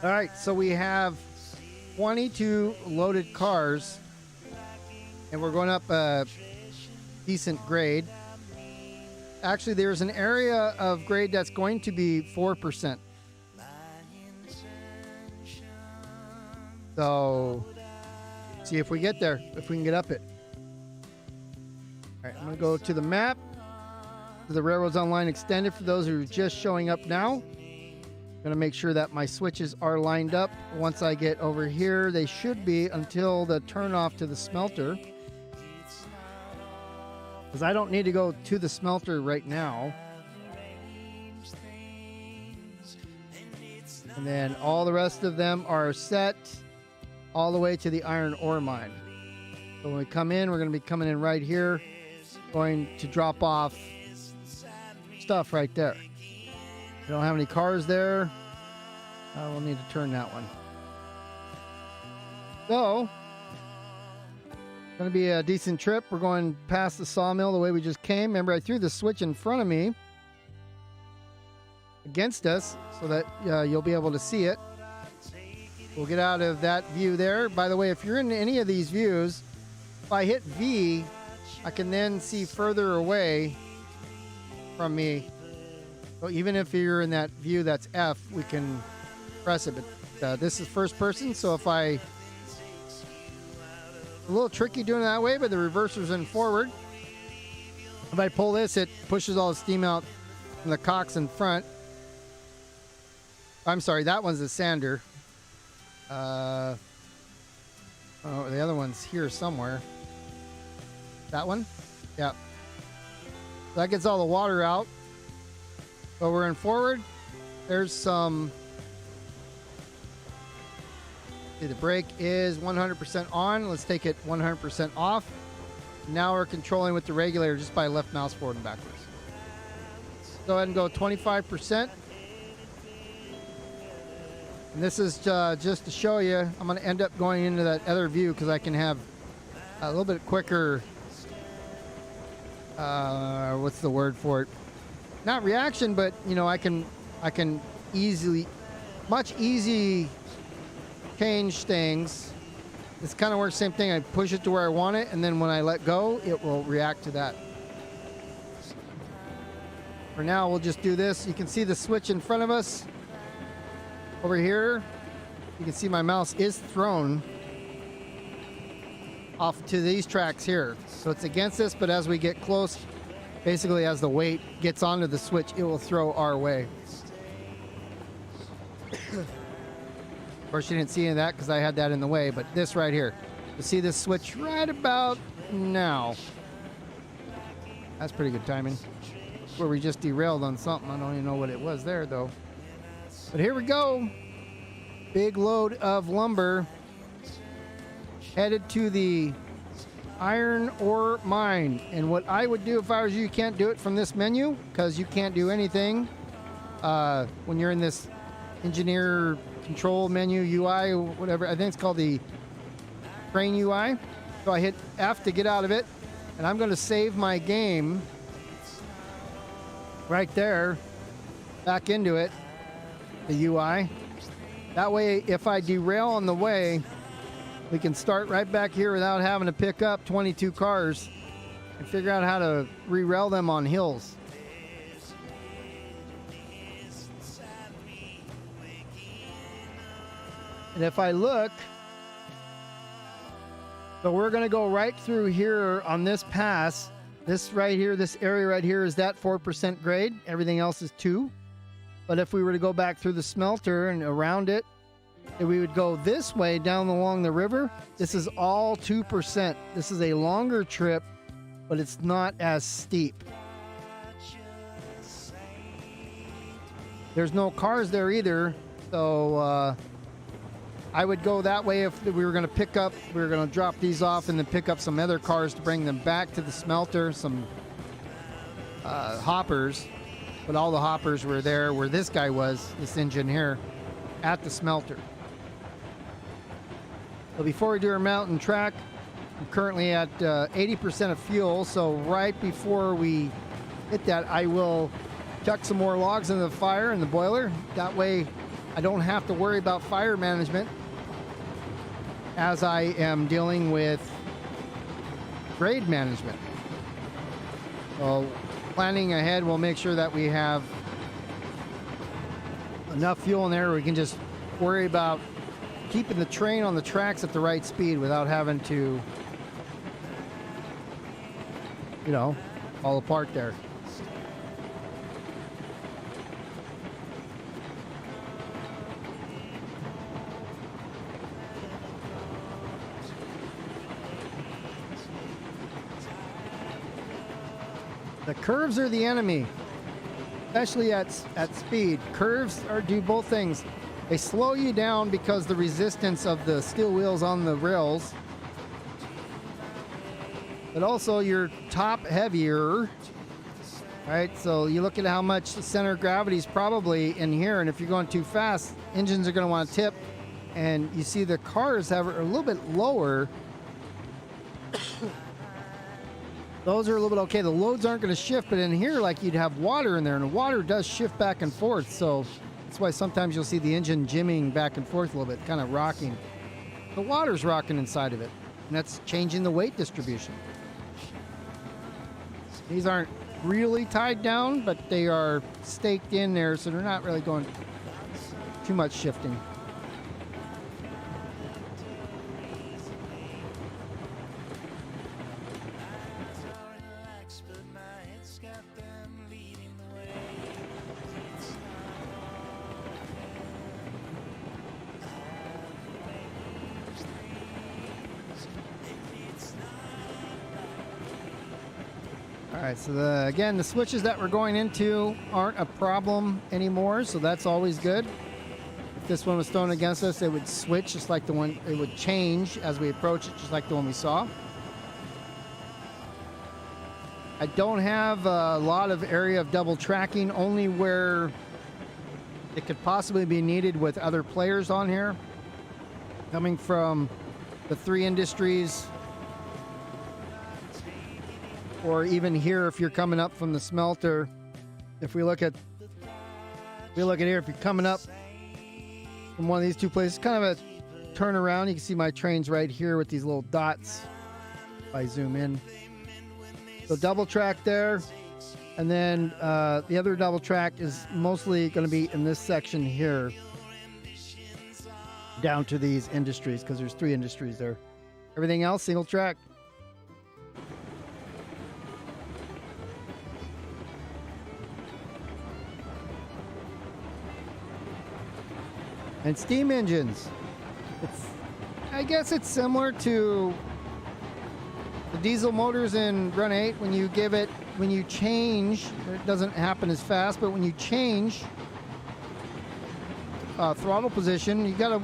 All right, so we have 22 loaded cars, and we're going up a decent grade. Actually, there's an area of grade that's going to be 4%. So, see if we get there, if we can get up it. All right, I'm going to go to the map, to the Railroads Online Extended for those who are just showing up now. I'm going to make sure that my switches are lined up. Once I get over here, they should be until the turn off to the smelter. Because I don't need to go to the smelter right now. And then all the rest of them are set all the way to the iron ore mine. So when we come in, we're going to be coming in right here, going to drop off stuff right there. We don't have any cars there. We'll need to turn that one. So, going to be a decent trip. We're going past the sawmill the way we just came. Remember, I threw the switch in front of me against us so that you'll be able to see it. We'll get out of that view there. By the way, if you're in any of these views, if I hit V, I can then see further away from me. So even if you're in that view that's F, we can press it. But this is first person, so if a little tricky doing it that way, but the reverser's in forward. If I pull this, it pushes all the steam out from the cocks in front. I'm sorry, that one's the sander. Oh, the other one's here somewhere. That one? Yeah. So that gets all the water out. So we're in forward. There's some. See, the brake is 100% on. Let's take it 100% off. Now we're controlling with the regulator just by left mouse forward and backwards. Go ahead and go 25%. And this is just to show you. I'm going to end up going into that other view because I can have a little bit quicker. What's the word for it? Not reaction, but you know, I can much easy change things. It's kind of works same thing. I push it to where I want it, and then when I let go, it will react to that. For now, we'll just do this. You can see the switch in front of us. Over here, you can see my mouse is thrown off to these tracks here. So it's against us, but as we get close, basically as the weight gets onto the switch, it will throw our way. Of course, you didn't see any of that because I had that in the way, but this right here. You see this switch right about now. That's pretty good timing. Where we just derailed on something. I don't even know what it was there, though. But here we go. Big load of lumber headed to the iron ore mine. And what I would do if I was you can't do it from this menu because you can't do anything when you're in this engineer control menu UI or whatever. I think it's called the train UI. So I hit F to get out of it, and I'm going to save my game right there back into it, the UI. That way, if I derail on the way, we can start right back here without having to pick up 22 cars and figure out how to re-rail them on hills. And if I look, so we're going to go right through here on this pass. This right here, this area right here is that 4% grade. Everything else is 2. But if we were to go back through the smelter and around it, if we would go this way down along the river, this is all 2%. This is a longer trip, but it's not as steep. There's no cars there either, so I would go that way if we were going to pick up, we were going to drop these off and then pick up some other cars to bring them back to the smelter, some hoppers. But all the hoppers were there where this guy was, this engine here, at the smelter. So before we do our mountain track, I'm currently at 80% of fuel. So right before we hit that, I will chuck some more logs in the fire in the boiler. That way I don't have to worry about fire management as I am dealing with grade management. So planning ahead, we'll make sure that we have enough fuel in there where we can just worry about keeping the train on the tracks at the right speed without having to, you know, fall apart there. The curves are the enemy, especially at speed. Curves do both things. They slow you down because the resistance of the steel wheels on the rails, but also you're top heavier, right? So you look at how much the center of gravity is probably in here, and if you're going too fast, engines are going to want to tip, and you see the cars are a little bit lower. Those are a little bit okay. The loads aren't going to shift, but in here, like, you'd have water in there, and the water does shift back and forth. So that's why sometimes you'll see the engine jimming back and forth a little bit, kind of rocking. The water's rocking inside of it, and that's changing the weight distribution. These aren't really tied down, but they are staked in there, so they're not really going too much shifting. All right, so again, the switches that we're going into aren't a problem anymore, so that's always good. If this one was thrown against us, it would switch just like the one, it would change as we approach it, just like the one we saw. I don't have a lot of area of double tracking, only where it could possibly be needed with other players on here. Coming from the 3 industries, or even here if you're coming up from the smelter. If we look at here, if you're coming up from one of these 2 places, kind of a turnaround. You can see my trains right here with these little dots if I zoom in. So double track there, and then the other double track is mostly going to be in this section here down to these industries, because there's 3 industries there. Everything else, single track. And steam engines. I guess it's similar to the diesel motors in Run 8. When you change, it doesn't happen as fast, but when you change throttle position, you gotta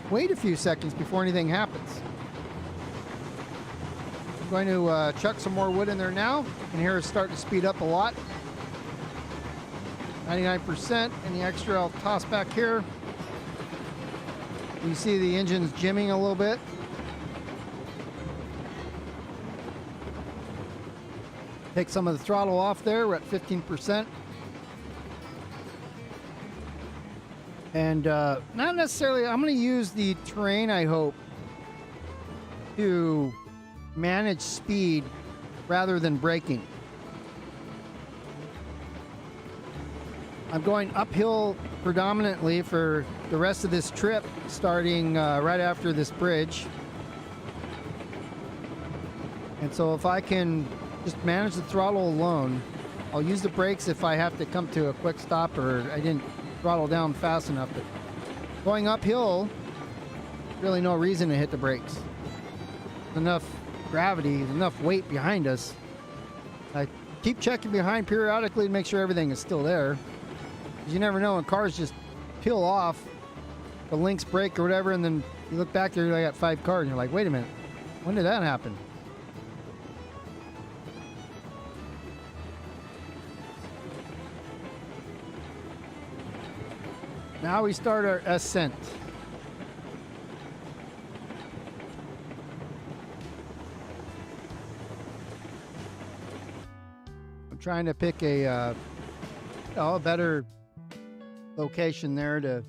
wait a few seconds before anything happens. I'm going to chuck some more wood in there now, and here it's starting to speed up a lot. 99%, and the extra I'll toss back here. You see the engine's jimming a little bit. Take some of the throttle off there. We're at 15%. And not necessarily, I'm going to use the terrain, I hope, to manage speed rather than braking. I'm going uphill predominantly for the rest of this trip, starting right after this bridge. And so if I can just manage the throttle alone, I'll use the brakes if I have to come to a quick stop or I didn't throttle down fast enough. But going uphill, really no reason to hit the brakes. Enough gravity, enough weight behind us. I keep checking behind periodically to make sure everything is still there. You never know when cars just peel off the links brake or whatever, and then you look back there, I got 5 cars, and you're like, wait a minute, when did that happen? Now we start our ascent. I'm trying to pick a better location there to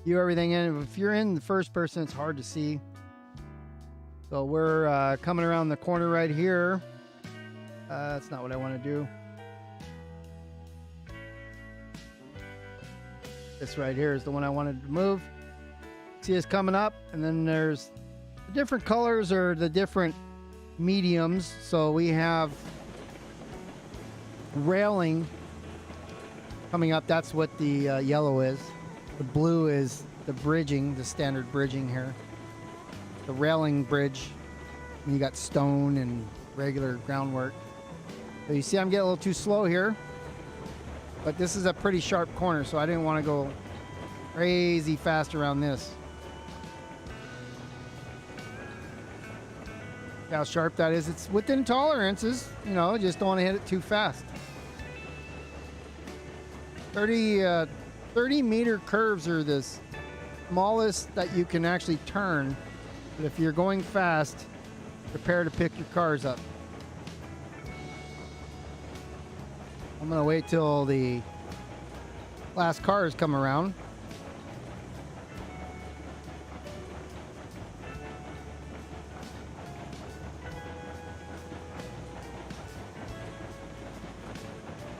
view everything in. If you're in the first person, it's hard to see. So we're coming around the corner right here. That's not what I want to do. This right here is the one I wanted to move. See us coming up, and then there's the different colors or the different mediums. So we have railing coming up. That's what the yellow is. The blue is the bridging, the standard bridging here. The railing bridge. And you got stone and regular groundwork. So you see I'm getting a little too slow here. But this is a pretty sharp corner, so I didn't want to go crazy fast around this. How sharp that is. It's within tolerances, you know, just don't want to hit it too fast. 30 meter curves are the smallest that you can actually turn. But if you're going fast, prepare to pick your cars up. I'm going to wait till the last cars come around.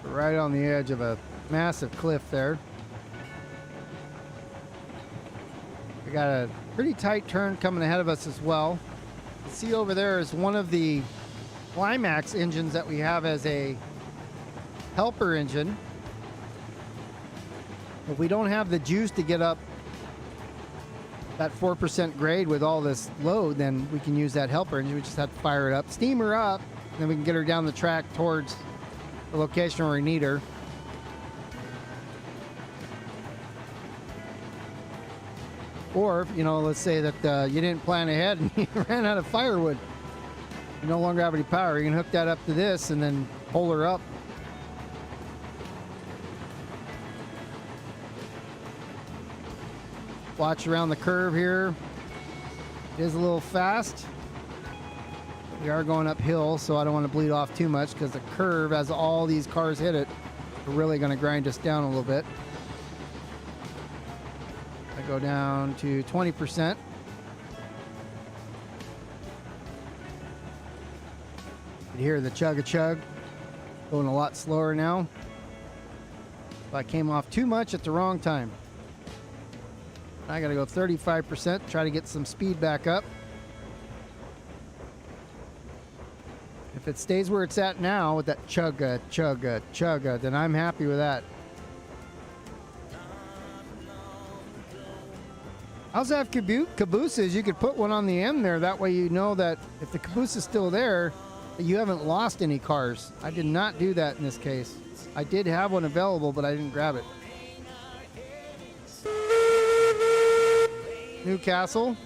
Right on the edge of a massive cliff there. We got a pretty tight turn coming ahead of us as well. You see over there is one of the Climax engines that we have as a helper engine. If we don't have the juice to get up that 4% grade with all this load, then we can use that helper engine. We just have to fire it up, steam her up, and then we can get her down the track towards the location where we need her. Or, you know, let's say that you didn't plan ahead and you ran out of firewood. You no longer have any power. You can hook that up to this and then pull her up. Watch around the curve here. It is a little fast. We are going uphill, so I don't want to bleed off too much because the curve, as all these cars hit it, are really going to grind us down a little bit. I go down to 20%. You hear the chug-a-chug going a lot slower now. I came off too much at the wrong time. I gotta go 35%, try to get some speed back up. If it stays where it's at now with that chugga, chugga, chugga, then I'm happy with that. I also have cabooses. You could put one on the end there. That way you know that if the caboose is still there, that you haven't lost any cars. I did not do that in this case. I did have one available, but I didn't grab it. Newcastle.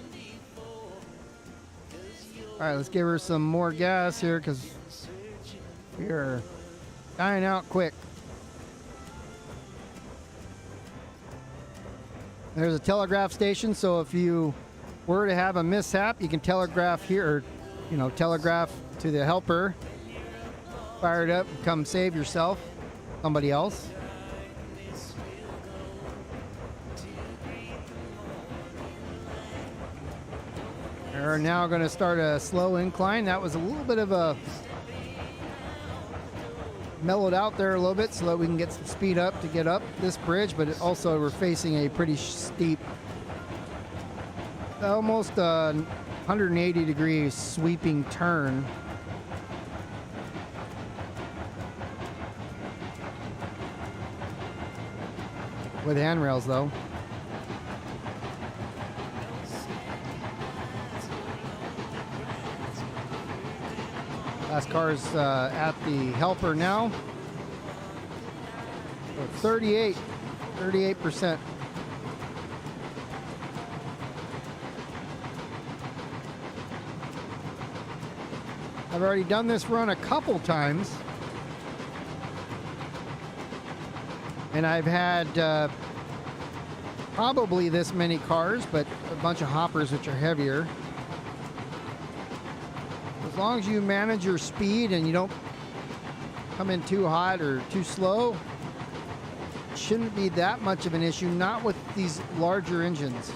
All right, let's give her some more gas here because we are dying out quick. There's a telegraph station, so if you were to have a mishap, you can telegraph here, or, you know, telegraph to the helper. Fire it up, come save yourself, somebody else. We're now going to start a slow incline. That was a little bit of a mellowed out there a little bit so that we can get some speed up to get up this bridge, but also we're facing a pretty steep, almost 180 degree sweeping turn. With handrails though. Last car's at the helper now. So 38%. I've already done this run a couple times. And I've had probably this many cars, but a bunch of hoppers which are heavier. As long as you manage your speed and you don't come in too hot or too slow, it shouldn't be that much of an issue, not with these larger engines.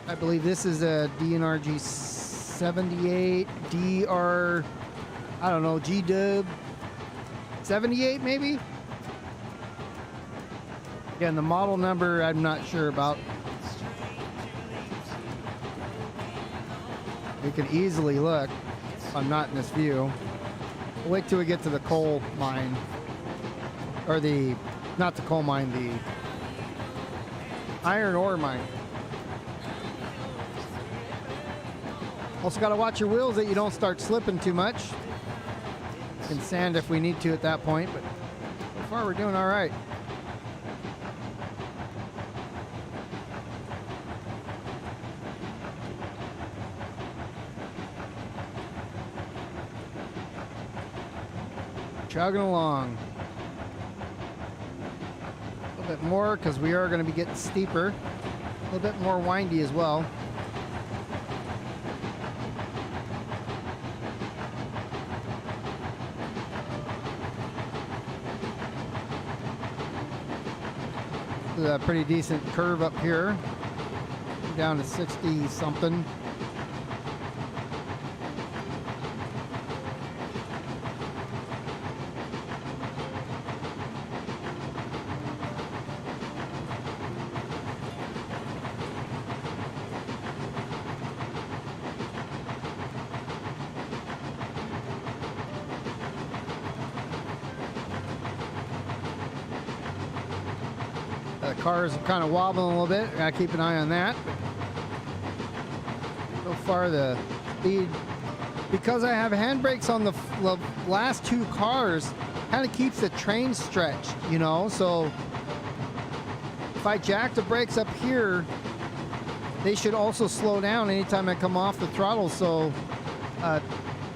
I believe this is a DNRG 78, DR, I don't know, G-Dub 78 maybe? Again, the model number I'm not sure about. We can easily look if I'm not in this view. We'll wait till we get to the coal mine. Or the, not the coal mine, the iron ore mine. Also got to watch your wheels that you don't start slipping too much. We can sand if we need to at that point, but so far we're doing all right. Chugging along. A little bit more because we are going to be getting steeper. A little bit more windy as well. This is a pretty decent curve up here. Down to 60 something. The cars are kind of wobbling a little bit. I gotta keep an eye on that. So far the speed, because I have handbrakes on the last two cars, kind of keeps the train stretched, you know. So if I jack the brakes up here, they should also slow down anytime I come off the throttle. So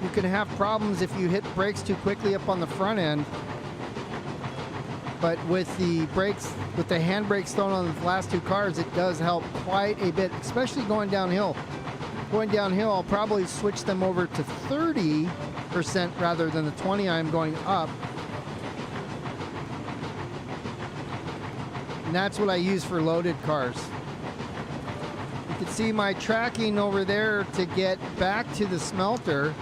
you can have problems if you hit brakes too quickly up on the front end. But with the brakes, with the handbrakes thrown on the last two cars, it does help quite a bit, especially going downhill. Going downhill, I'll probably switch them over to 30% rather than the 20 I'm going up. And that's what I use for loaded cars. You can see my tracking over there to get back to the smelter.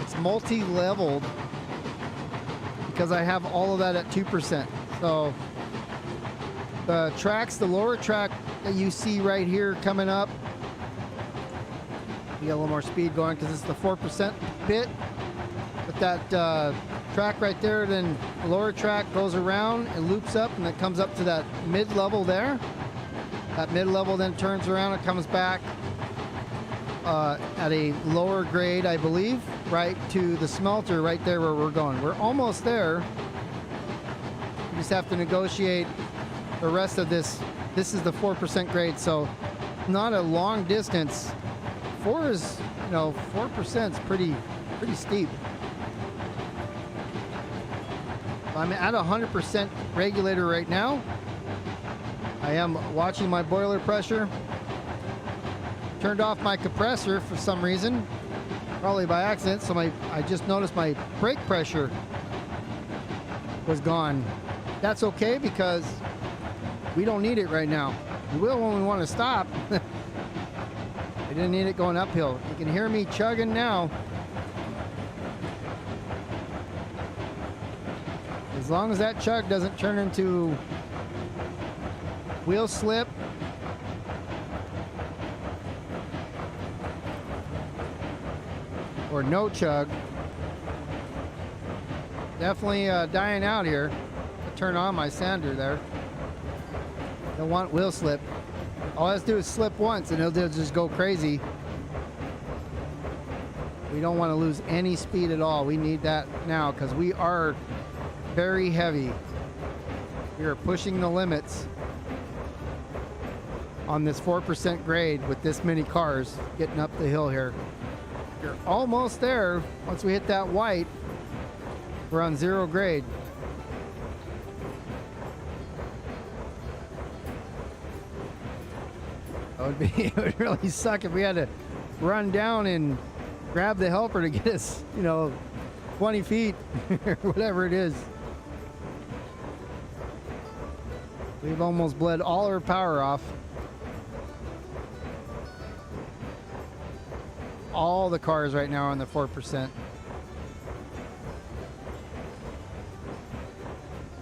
It's multi-leveled because I have all of that at 2%. So the tracks, the lower track that you see right here coming up, you get a little more speed going because it's the 4% bit. that track right there, then the lower track goes around and loops up, and it comes up to that mid-level there. That mid-level then turns around and comes back at a lower grade, I believe, right to the smelter right there where we're going. We're almost there. We just have to negotiate the rest of this. This is the 4% grade, so not a long distance. 4 is, 4% is pretty steep. I'm at 100% regulator right now. I am watching my boiler pressure. Turned off my compressor for some reason, probably by accident, so I just noticed my brake pressure was gone. That's okay because we don't need it right now. We will when we want to stop. I didn't need it going uphill. You can hear me chugging now. As long as that chug doesn't turn into wheel slip, or no chug. Definitely dying out here. I turn on my sander there. Don't want wheel slip. All I have to do is slip once and it'll just go crazy. We don't want to lose any speed at all. We need that now because we are very heavy. We are pushing the limits on this 4% grade with this many cars getting up the hill here. You're almost there. Once we hit that white, we're on 0 grade. It would really suck if we had to run down and grab the helper to get us, 20 feet or whatever it is. We've almost bled all our power off. All the cars right now are on the 4%.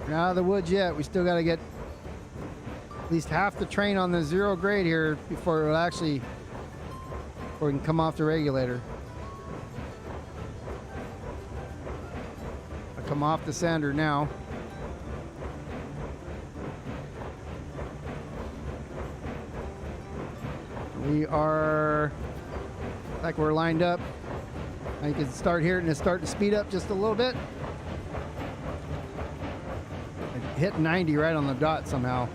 We're not out of the woods yet. We still got to get at least half the train on the 0 grade here before we can come off the regulator. I come off the sander now. We are like we're lined up. I can start here and it's starting to speed up just a little bit. I hit 90 right on the dot somehow.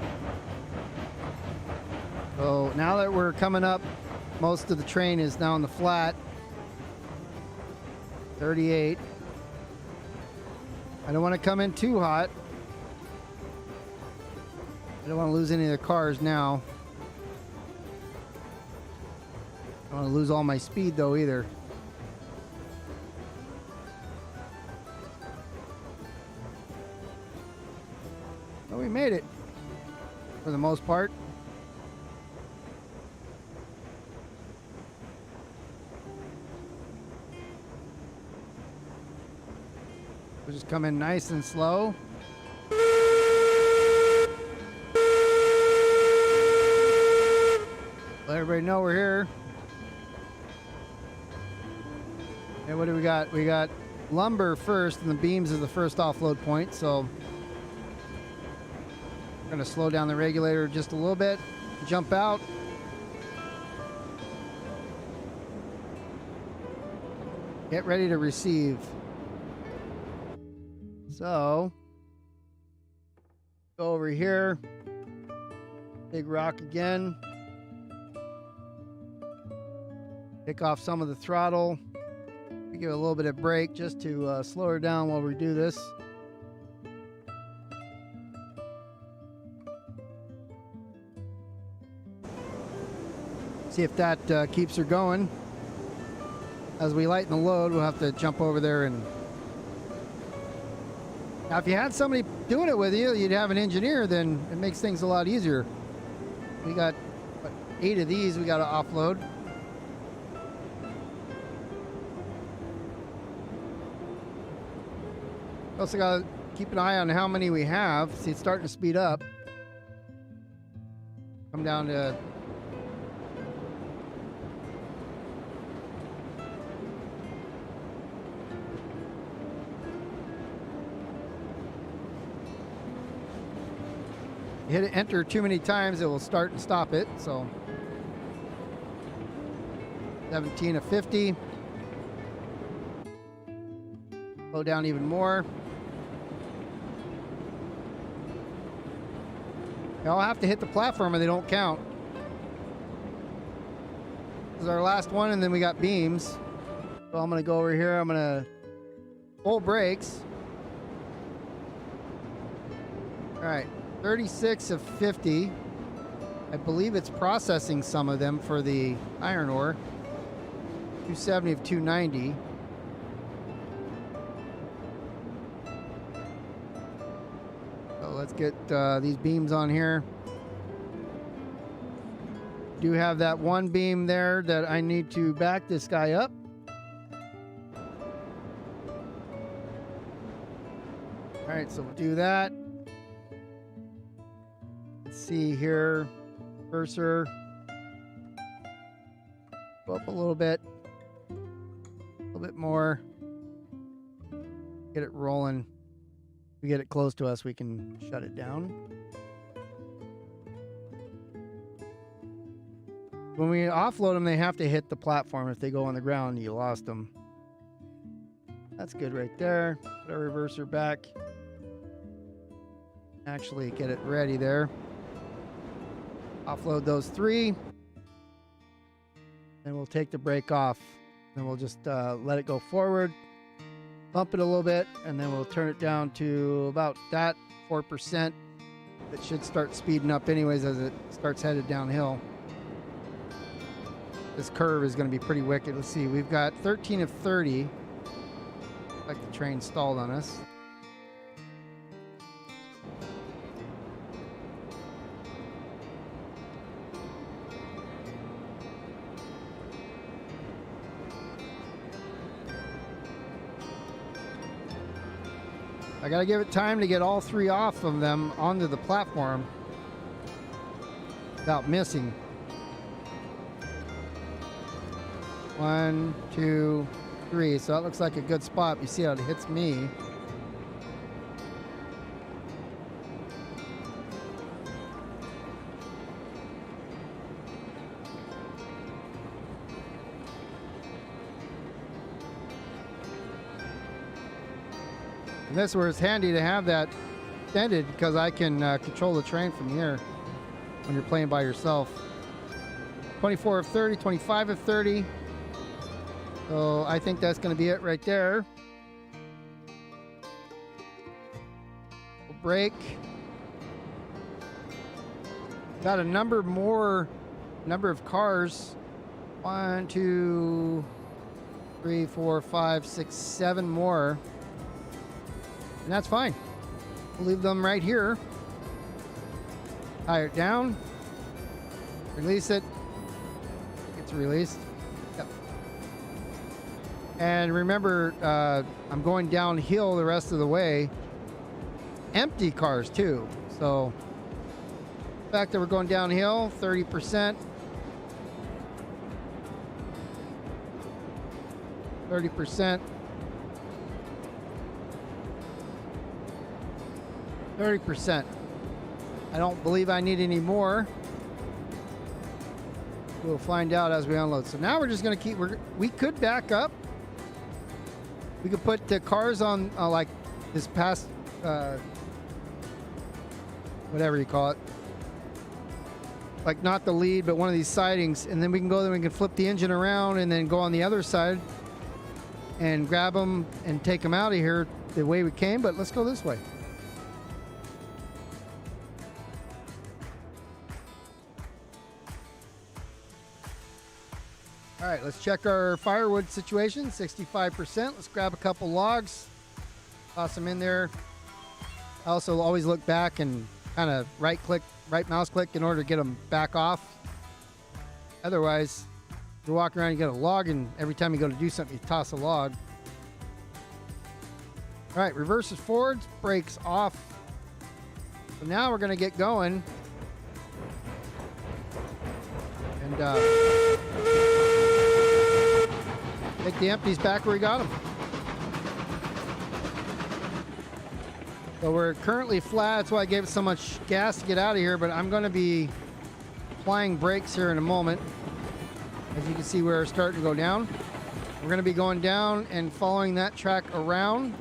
So now that we're coming up, most of the train is now on the flat. 38. I don't want to come in too hot. I don't want to lose any of the cars now. I don't want to lose all my speed though either. But we made it for the most part. We'll just come in nice and slow. Let everybody know we're here. And what do we got? We got lumber first, and the beams is the first offload point. So we're going to slow down the regulator just a little bit, jump out. Get ready to receive. So go over here, big rock again. Take off some of the throttle. Give it a little bit of brake just to slow her down while we do this. See if that keeps her going. As we lighten the load, we'll have to jump over there and... Now, if you had somebody doing it with you, you'd have an engineer, then it makes things a lot easier. We got 8 of these we got to offload. Also got to keep an eye on how many we have. See, it's starting to speed up. Come down to... hit it, enter too many times, it will start and stop it. So 17 of 50. Slow down even more. They all have to hit the platform or they don't count. This is our last one, and then we got beams. So I'm gonna go over here, I'm gonna full brakes. All right, 36 of 50. I believe it's processing some of them for the iron ore. 270 of 290. So let's get these beams on here. Do have that one beam there that I need to back this guy up. All right, so we'll do that. Let's see here, cursor. Go up a little bit more. Get it rolling. If we get it close to us, we can shut it down. When we offload them, they have to hit the platform. If they go on the ground, you lost them. That's good right there. Put our reverser back. Actually get it ready there. Offload those 3. Then we'll take the brake off. Then we'll just let it go forward. Bump it a little bit, and then we'll turn it down to about that 4%. It should start speeding up anyways as it starts headed downhill. This curve is going to be pretty wicked. Let's see, we've got 13 of 30. Like the train stalled on us. I gotta give it time to get all 3 off of them onto the platform without missing. 1, 2, 3. So that looks like a good spot. You see how it hits me. And this is where it's handy to have that extended because I can control the train from here when you're playing by yourself. 24 of 30, 25 of 30. So I think that's going to be it right there. We'll brake. Got a number of cars. 1, 2, 3, 4, 5, 6, 7 more. And that's fine. We'll leave them right here. Tire it down. Release it. It's released. Yep. And remember, I'm going downhill the rest of the way. Empty cars too. So the fact that we're going downhill, 30%. 30%. 30%. I don't believe I need any more. We'll find out as we unload. So now we're just going to keep, we could back up. We could put the cars on like this past, whatever you call it. Like not the lead, but one of these sidings. And then we can go there and we can flip the engine around and then go on the other side and grab them and take them out of here the way we came. But let's go this way. All right, let's check our firewood situation, 65%. Let's grab a couple logs, toss them in there. I also always look back and kind of right mouse click in order to get them back off. Otherwise, you walk around, you get a log, and every time you go to do something, you toss a log. All right, reverses forwards, brakes off. So now we're gonna get going. And take the empties back where we got them. So we're currently flat. That's why I gave it so much gas to get out of here, but I'm going to be applying brakes here in a moment. As you can see, we're starting to go down. We're going to be going down and following that track around.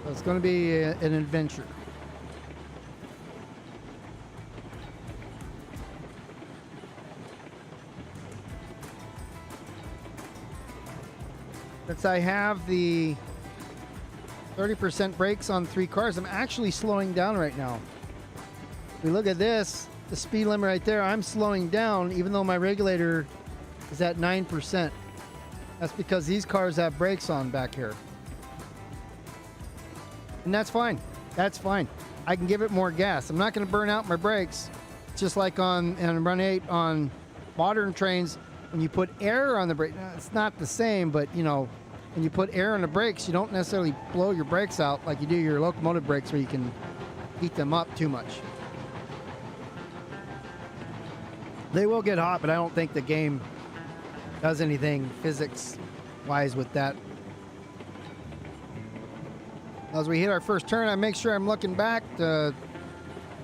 So it's going to be an adventure. Since I have the 30% brakes on 3 cars, I'm actually slowing down right now. If we look at this, the speed limit right there, I'm slowing down even though my regulator is at 9%. That's because these cars have brakes on back here. And that's fine. That's fine. I can give it more gas. I'm not going to burn out my brakes. Just like on Run 8 on modern trains, when you put air on the brake, it's not the same, but you know, when you put air on the brakes, you don't necessarily blow your brakes out like you do your locomotive brakes where you can heat them up too much. They will get hot, but I don't think the game does anything physics-wise with that. As we hit our first turn, I make sure I'm looking back. The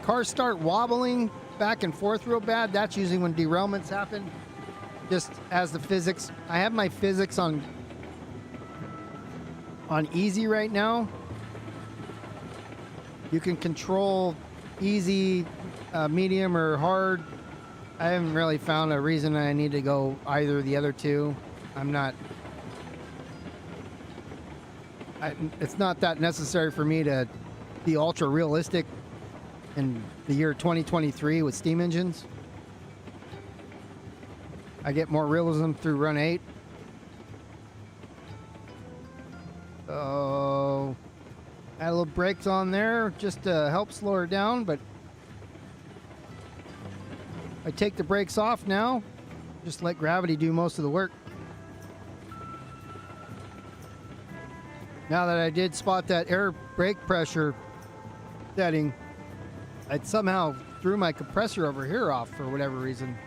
cars start wobbling back and forth real bad. That's usually when derailments happen. Just as the physics, I have my physics on easy right now. You can control easy, medium, or hard. I haven't really found a reason I need to go either of the other two. It's not that necessary for me to be ultra realistic in the year 2023 with steam engines. I get more realism through Run 8. So, add a little brakes on there just to help slow her down, but I take the brakes off now, just let gravity do most of the work. Now that I did spot that air brake pressure setting, I somehow threw my compressor over here off for whatever reason.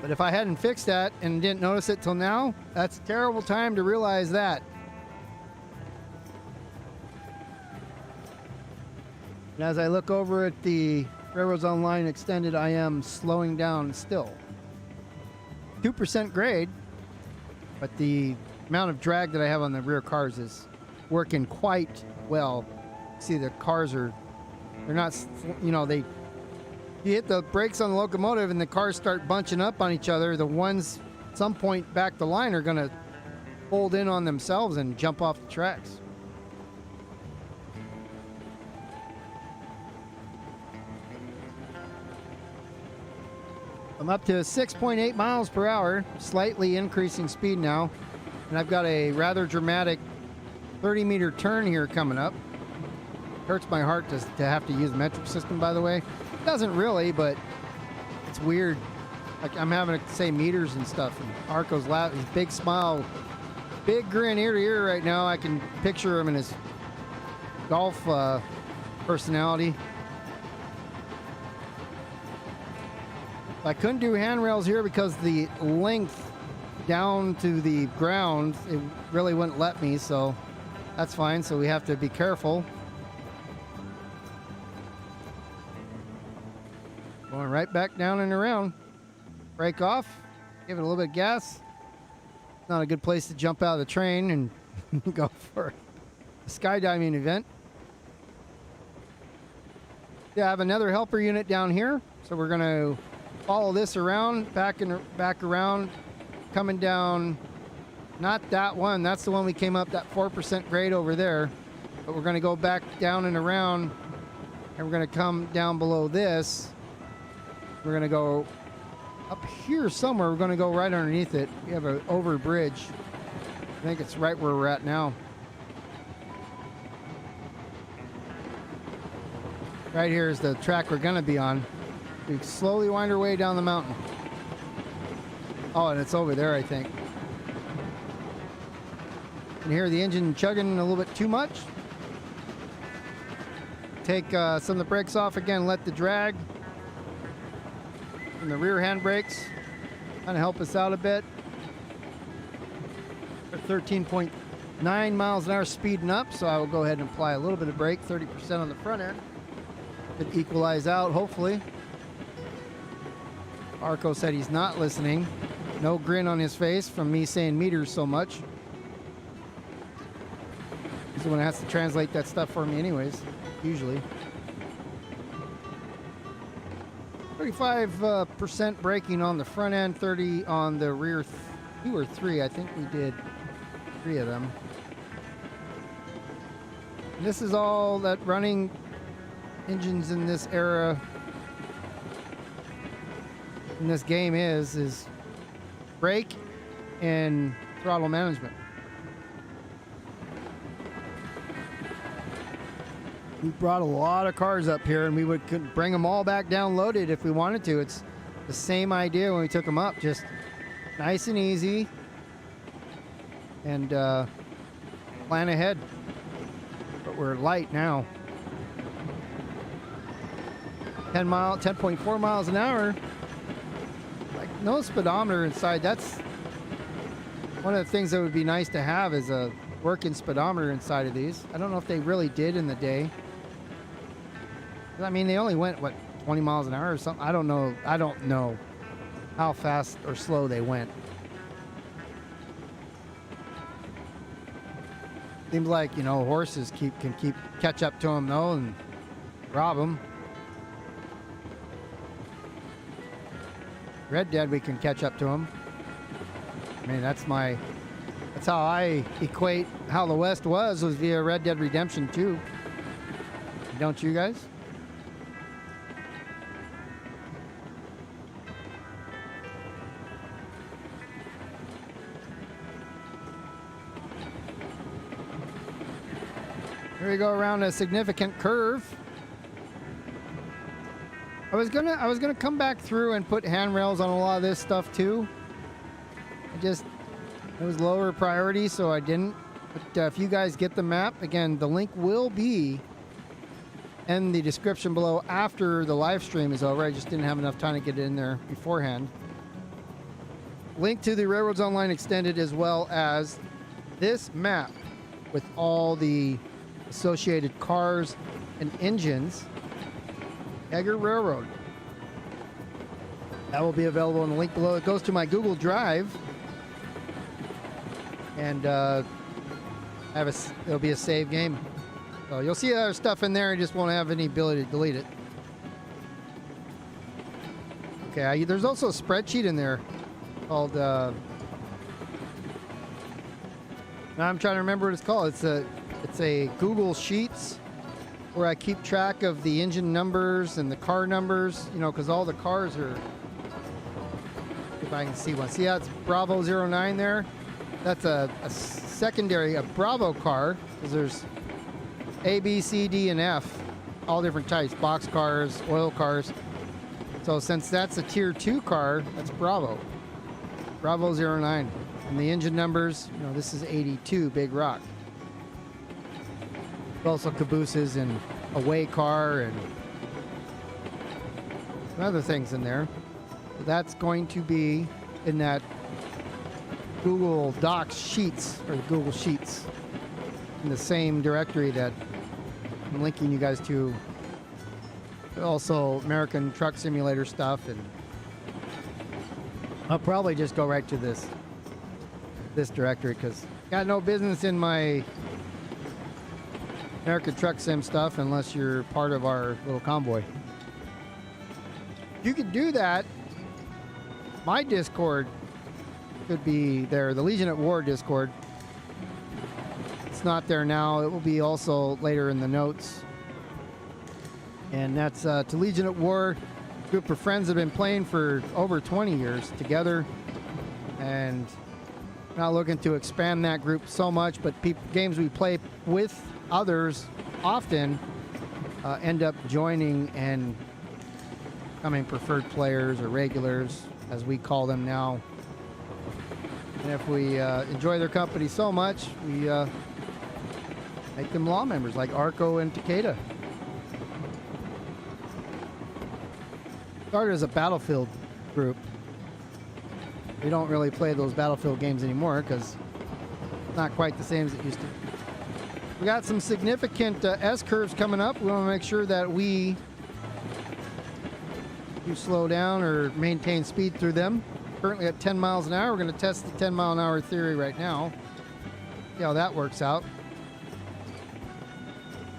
But if I hadn't fixed that and didn't notice it till now, that's a terrible time to realize that. And as I look over at the Railroads Online Extended, I am slowing down still. 2% grade, but the amount of drag that I have on the rear cars is working quite well. See, the cars they're not, you know, you hit the brakes on the locomotive and the cars start bunching up on each other. The ones at some point back the line are going to fold in on themselves and jump off the tracks. I'm up to 6.8 miles per hour, slightly increasing speed now. And I've got a rather dramatic 30-meter turn here coming up. Hurts my heart to have to use the metric system, by the way. It doesn't really, but it's weird. Like, I'm having to say meters and stuff. And Arco's laughing, his big smile, big grin ear to ear right now. I can picture him in his golf personality. I couldn't do handrails here because the length down to the ground, it really wouldn't let me, so that's fine. So we have to be careful. Going right back down and around. Brake off, give it a little bit of gas. Not a good place to jump out of the train and go for a skydiving event. Yeah, I have another helper unit down here, so we're going to follow this around, back around, coming down. Not that one, that's the one we came up, that 4% grade over there. But we're going to go back down and around, and we're going to come down below this. We're going to go up here somewhere. We're going to go right underneath it. We have an over bridge. I think it's right where we're at now. Right here is the track we're going to be on. We slowly wind our way down the mountain. Oh, and it's over there, I think. You can hear the engine chugging a little bit too much. Take some of the brakes off again, let the drag from the rear hand brakes kind of help us out a bit. 13.9 9 miles an hour speeding up, so I will go ahead and apply a little bit of brake, 30% on the front end. Could equalize out, hopefully. Arco said he's not listening. No grin on his face from me saying meters so much. He's the one that has to translate that stuff for me anyways, usually. 35% braking on the front end, 30 on the rear, 2 or 3. I think we did 3 of them. And this is all that running engines in this era, in this game is brake and throttle management. We brought a lot of cars up here, and we could bring them all back down loaded if we wanted to. It's the same idea when we took them up, just nice and easy, and plan ahead. But we're light now. 10.4 miles an hour. Like no speedometer inside. That's one of the things that would be nice to have, is a working speedometer inside of these. I don't know if they really did in the day. I mean, they only went, what, 20 miles an hour or something? I don't know how fast or slow they went. Seems like, you know, horses can catch up to them though and rob them. Red Dead, we can catch up to them. I mean, that's how I equate how the West was via Red Dead Redemption 2. Don't you guys? Here we go around a significant curve. I was gonna come back through and put handrails on a lot of this stuff too. It was lower priority, so I didn't. But if you guys get the map, again, the link will be in the description below after the live stream is over. I just didn't have enough time to get it in there beforehand. Link to the Railroads Online Extended, as well as this map with all the associated cars and engines. Egger Railroad. That will be available in the link below. It goes to my Google Drive, and it'll be a save game. So you'll see other stuff in there, and just won't have any ability to delete it. Okay, there's also a spreadsheet in there called. Now I'm trying to remember what it's called. It's a Google Sheets, where I keep track of the engine numbers and the car numbers, you know, because all the cars are, if I can see one. See how it's Bravo 09 there? That's a secondary, a Bravo car, because there's A, B, C, D, and F, all different types, box cars, oil cars. So since that's a tier 2 car, that's Bravo 09. And the engine numbers, you know, this is 82, Big Rock. Also cabooses and away car and other things in there. So that's going to be in that Google Docs Sheets, or Google Sheets, in the same directory that I'm linking you guys to. Also American Truck Simulator stuff, and I'll probably just go right to this directory, because got no business in my American Truck Sim stuff unless you're part of our little convoy. You could do that. My Discord could be there, the Legion at War Discord. It's not there now. It will be also later in the notes. And that's to Legion at War, a group of friends that have been playing for over 20 years together. And not looking to expand that group so much, but games we play with others often end up joining and becoming preferred players, or regulars, as we call them now. And if we enjoy their company so much, we make them law members, like Arco and Takeda. Started as a Battlefield group. We don't really play those Battlefield games anymore because not quite the same as it used to. We got some significant S-curves coming up. We want to make sure that we do slow down or maintain speed through them. Currently at 10 miles an hour. We're going to test the 10 mile an hour theory right now. See how that works out.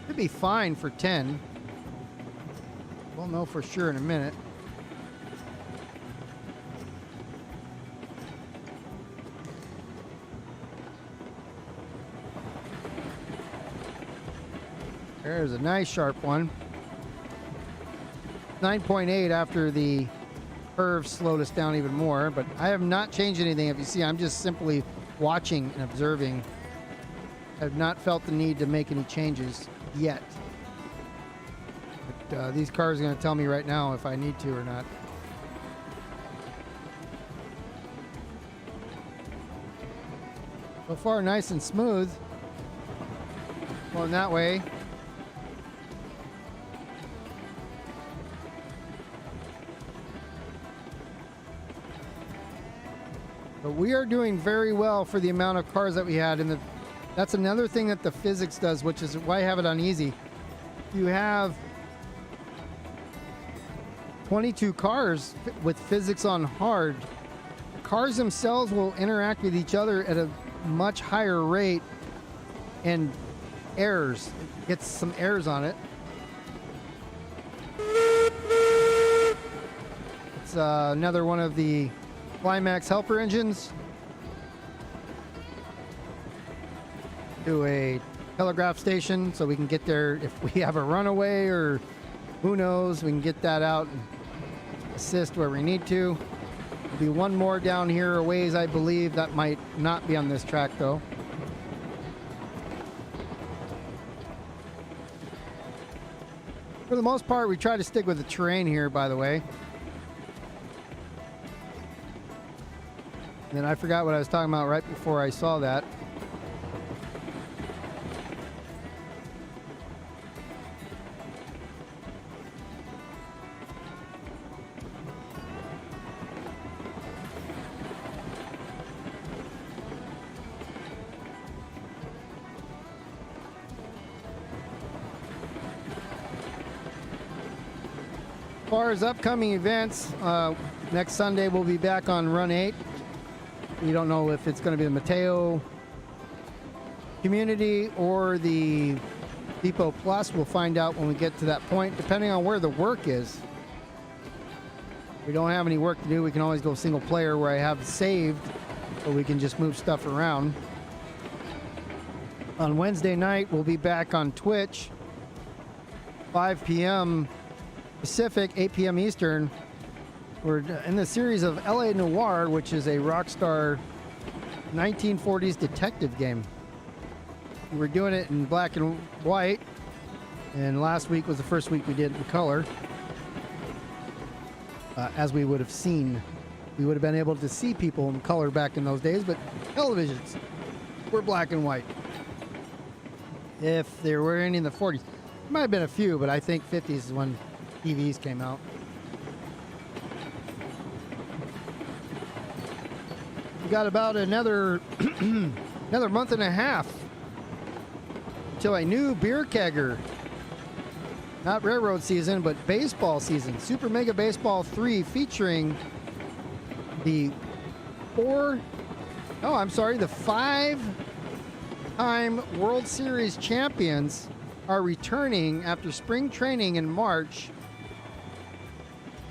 Should be fine for 10. We'll know for sure in a minute. There's a nice sharp one. 9.8 after the curve slowed us down even more, but I have not changed anything. If you see, I'm just simply watching and observing. I have not felt the need to make any changes yet. But these cars are going to tell me right now if I need to or not. So far, nice and smooth. Going that way. But we are doing very well for the amount of cars that we had. And that's another thing that the physics does, which is why I have it on easy. You have 22 cars with physics on hard. Cars themselves will interact with each other at a much higher rate, and errors. It gets some errors on it. It's another one of the Climax helper engines. Do a telegraph station so we can get there if we have a runaway or who knows, we can get that out and assist where we need to. There'll be one more down here a ways, I believe. That might not be on this track though. For the most part, we try to stick with the terrain here, by the way. And then I forgot what I was talking about right before I saw that. As far as upcoming events, next Sunday we'll be back on Run 8. We don't know if it's going to be the Mateo Community or the Depot Plus. We'll find out when we get to that point, depending on where the work is. If we don't have any work to do, we can always go single player where I have it saved, so we can just move stuff around. On Wednesday night, we'll be back on Twitch, 5 p.m. Pacific, 8 p.m. Eastern. We're in the series of LA Noire, which is a Rockstar 1940s detective game. We're doing it in black and white, and last week was the first week we did it in color. As we would have seen, we would have been able to see people in color back in those days, but televisions were black and white. If there were any in the 40s, there might have been a few, but I think 50s is when TVs came out. We got about another month and a half until a new beer kegger. Not railroad season, but baseball season. Super Mega Baseball 3 featuring the 5-time World Series champions are returning after spring training in March.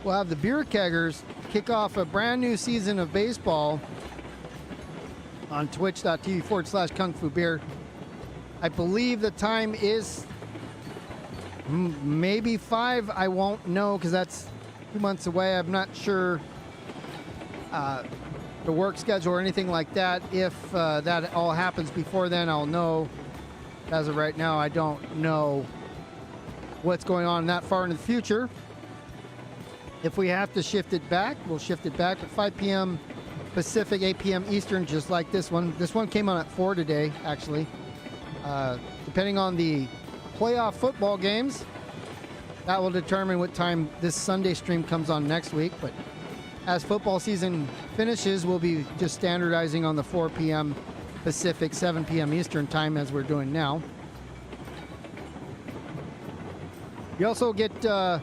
We'll have the beer keggers kick off a brand new season of baseball on twitch.tv/Kung Fu Beer. I believe the time is maybe 5. I won't know because that's 2 months away. I'm not sure the work schedule or anything like that. If that all happens before then, I'll know. As of right now, I don't know what's going on that far in the future. If we have to shift it back, we'll shift it back at 5 p.m. Pacific, 8 p.m. Eastern, just like this one. This one came on at 4 today, actually. Depending on the playoff football games, that will determine what time this Sunday stream comes on next week. But as football season finishes, we'll be just standardizing on the 4 p.m. Pacific, 7 p.m. Eastern time, as we're doing now. You also get kind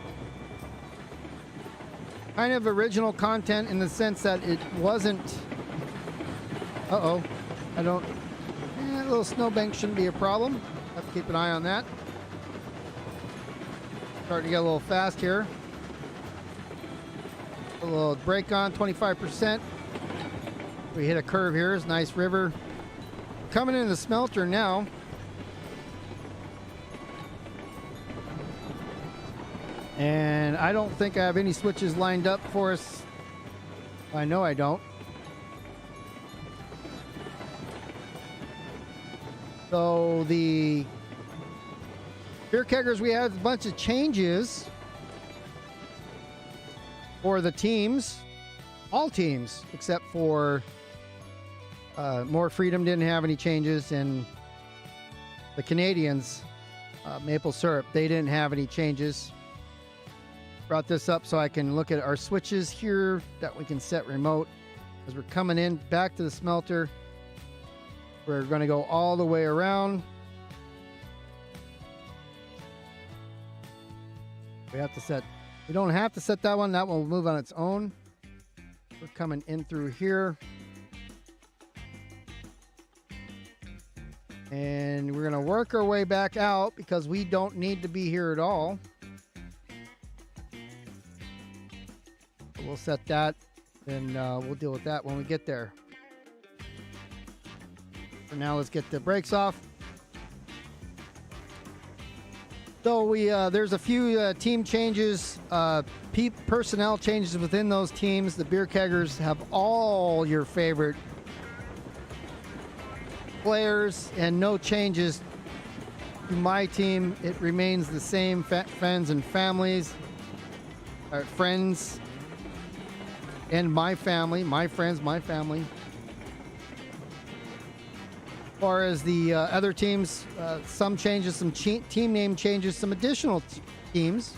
of original content in the sense that it wasn't... Uh-oh. I don't... a little snowbank shouldn't be a problem. Have to keep an eye on that. Starting to get a little fast here. A little brake on, 25%. We hit a curve here. It's a nice river. Coming into the smelter now. And I don't think I have any switches lined up for us. I know I don't. So the beer keggers, we have a bunch of changes for the teams. All teams except for More Freedom didn't have any changes, and the Canadians, Maple Syrup, they didn't have any changes. Brought this up so I can look at our switches here that we can set remote. As we're coming in back to the smelter, we're going to go all the way around. We have to set, we don't have to set that one. That one will move on its own. We're coming in through here. And we're going to work our way back out because we don't need to be here at all. So we'll set that, and we'll deal with that when we get there. For now, let's get the brakes off. So there's a few team changes, personnel changes within those teams. The beer keggers have all your favorite players and no changes to my team. It remains the same, friends and families, friends and my family, my friends, my family. As far as the other teams, some changes, some team name changes, some additional teams.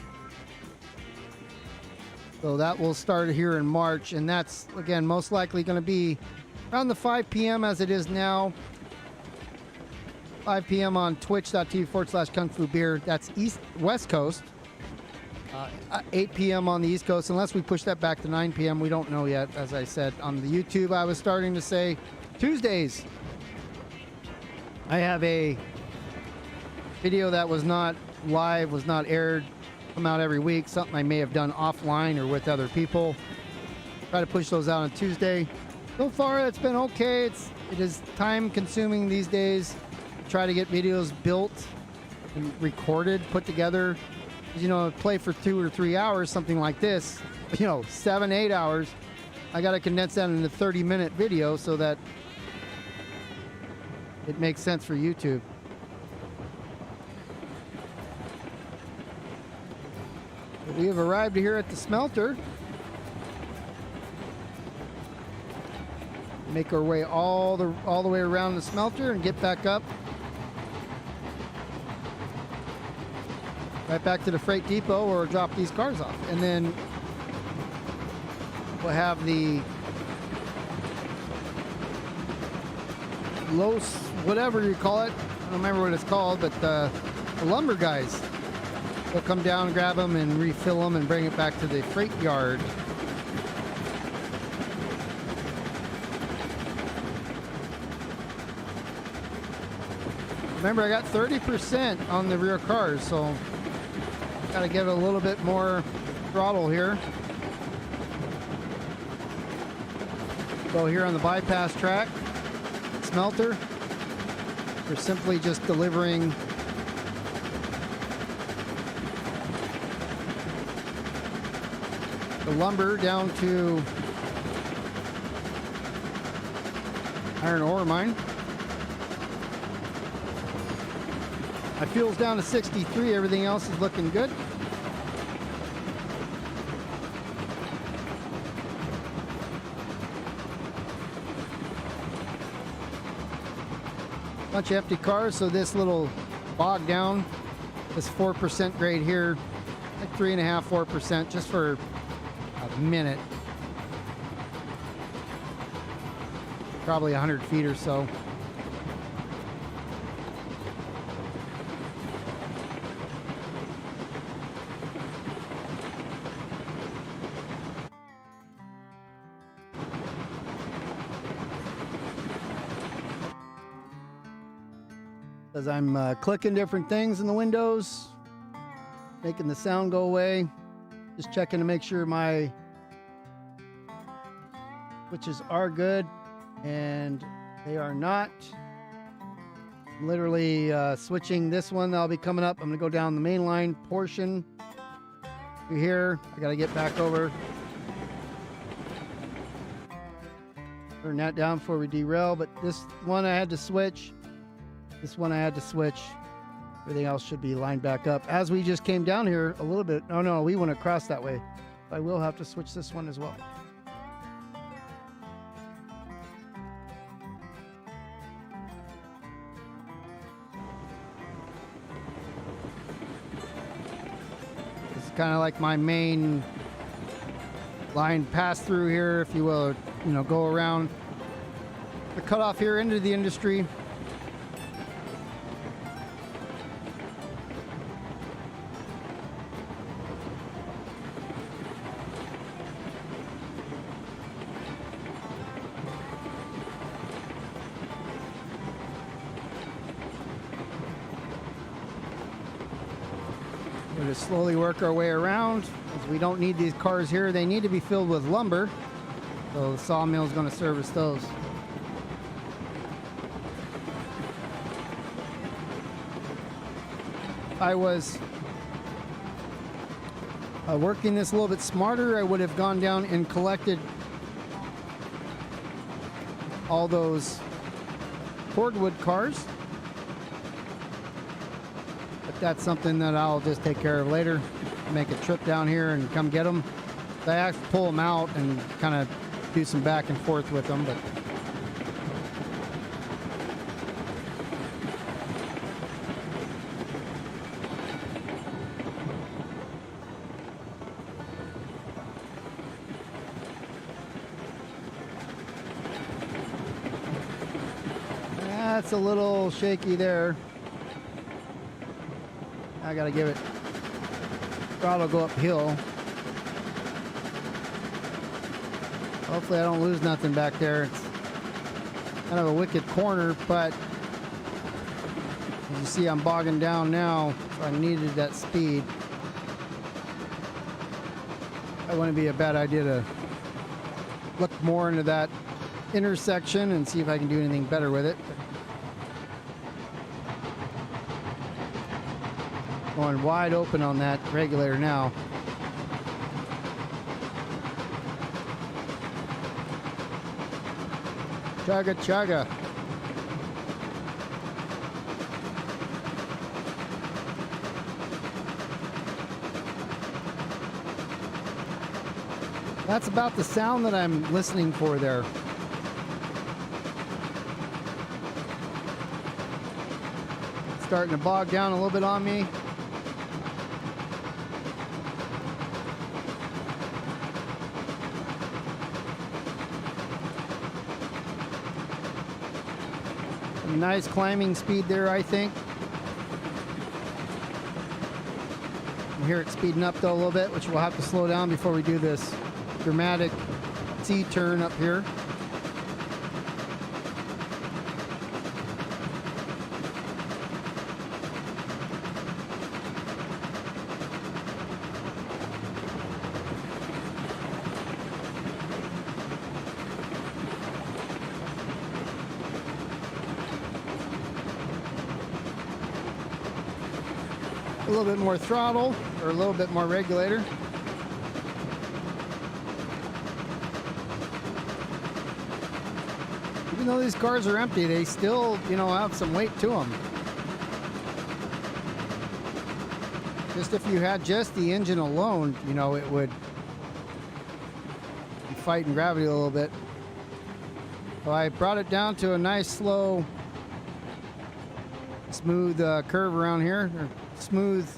So that will start here in March, and that's, again, most likely going to be around the 5 p.m. as it is now. 5 p.m. on twitch.tv/Kung Fu Beer. That's West Coast. 8 p.m. on the East Coast, unless we push that back to 9 p.m. We don't know yet. As I said, on the YouTube, I was starting to say Tuesdays. I have a video that was not live, was not aired, come out every week. Something I may have done offline or with other people. Try to push those out on Tuesday. So far, it's been okay. It is time consuming these days. Try to get videos built and recorded, put together. You know, play for 2 or 3 hours, something like this, 7, 8 hours. I got to condense that into a 30-minute video so that it makes sense for YouTube. We have arrived here at the smelter. Make our way all the way around the smelter and get back up. Right back to the freight depot or drop these cars off. And then we'll have the Los, whatever you call it. I don't remember what it's called, but the lumber guys. They'll come down, grab them, and refill them and bring it back to the freight yard. Remember, I got 30% on the rear cars, so got to give it a little bit more throttle here. So here on the bypass track, smelter, we're simply just delivering the lumber down to iron ore mine. My fuel's down to 63. Everything else is looking good. Bunch of empty cars, so this little bog down, this 4% grade here, like 3.5%, 4%, just for a minute. Probably 100 feet or so. Because I'm clicking different things in the windows, making the sound go away. Just checking to make sure my switches are good, and they are not. I'm literally switching this one that'll be coming up. I'm going to go down the main line portion to here. I got to get back over. Turn that down before we derail, but this one I had to switch. This one I had to switch. Everything else should be lined back up. As we just came down here a little bit. Oh no, we went across that way. I will have to switch this one as well. It's kind of like my main line pass through here, if you will, you know, go around the cutoff here into the industry. We'll just slowly work our way around, as we don't need these cars here. They need to be filled with lumber, so the sawmill is going to service those. I was working this a little bit smarter. I would have gone down and collected all those cordwood cars. But that's something that I'll just take care of later. Make a trip down here and come get them. I have to pull them out and kind of do some back and forth with them, but that's a little shaky there. I gotta give it throttle, go uphill. Hopefully I don't lose nothing back there. It's kind of a wicked corner, but as you see, I'm bogging down now, so I needed that speed. That wouldn't be a bad idea to look more into that intersection and see if I can do anything better with it. Going wide open on that regulator now. Chugga chugga. That's about the sound that I'm listening for there. It's starting to bog down a little bit on me. Nice climbing speed there, I think. You hear it speeding up though a little bit, which we'll have to slow down before we do this dramatic C-turn up here. A little bit more throttle, or a little bit more regulator. Even though these cars are empty, they still, you know, have some weight to them. Just if you had just the engine alone, you know, it would be fighting gravity a little bit. So I brought it down to a nice, slow, smooth curve around here. Or smooth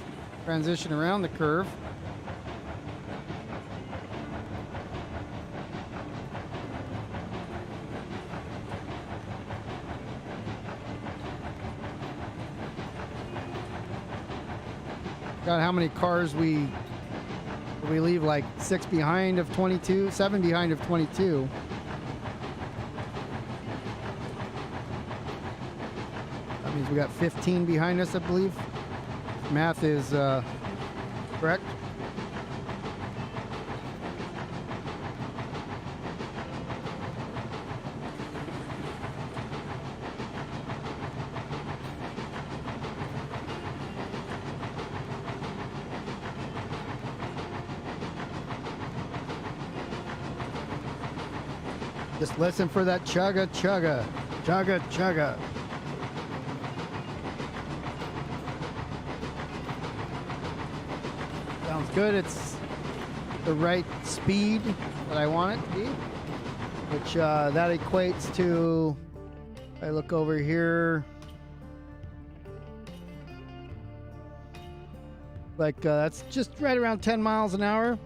transition around the curve. Got how many cars we leave, like 6 behind of 22, 7 behind of 22. Means we got 15 behind us, I believe. Math is correct. Just listen for that chugga chugga, chugga chugga. Sounds good. It's the right speed that I want it to be, which that equates to, if I look over here, like that's just right around 10 miles an hour.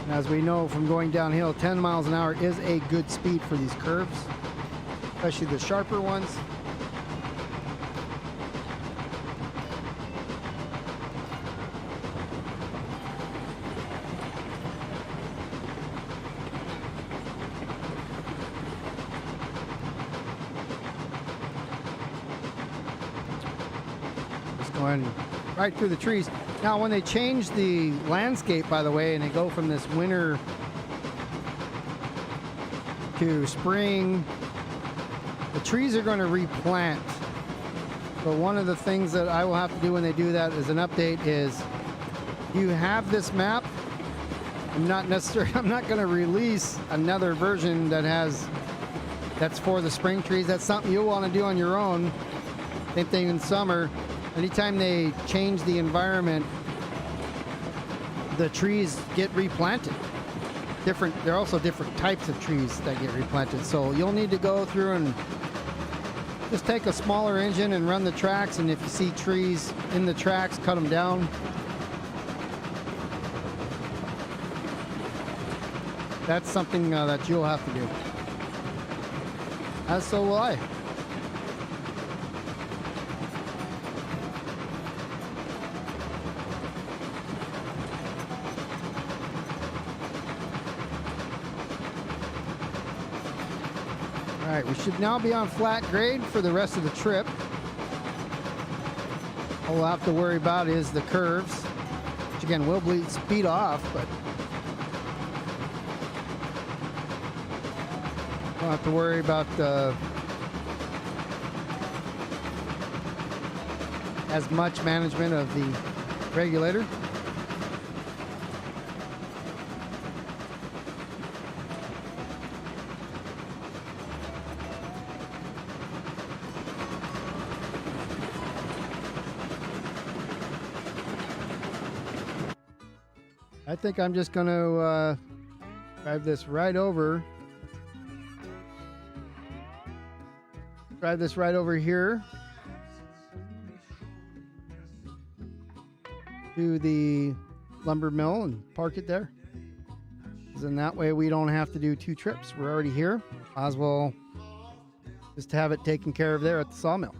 As we know from going downhill, 10 miles an hour is a good speed for these curves, especially the sharper ones. Just going right through the trees. Now, when they change the landscape, by the way, and they go from this winter to spring, the trees are going to replant. So one of the things that I will have to do when they do that as an update is, you have this map. I'm not going to release another version that's for the spring trees. That's something you'll want to do on your own. Same thing in summer. Anytime they change the environment, the trees get replanted. There are also different types of trees that get replanted. So you'll need to go through and just take a smaller engine and run the tracks. And if you see trees in the tracks, cut them down. That's something that you'll have to do. As so will I. All right, we should now be on flat grade for the rest of the trip. All we'll have to worry about is the curves, which again will bleed speed off, but don't have to worry about as much management of the regulator. I think I'm just going to drive this right over. Drive this right over here to the lumber mill and park it there. Then that way we don't have to do two trips. We're already here. Might as well just have it taken care of there at the sawmill.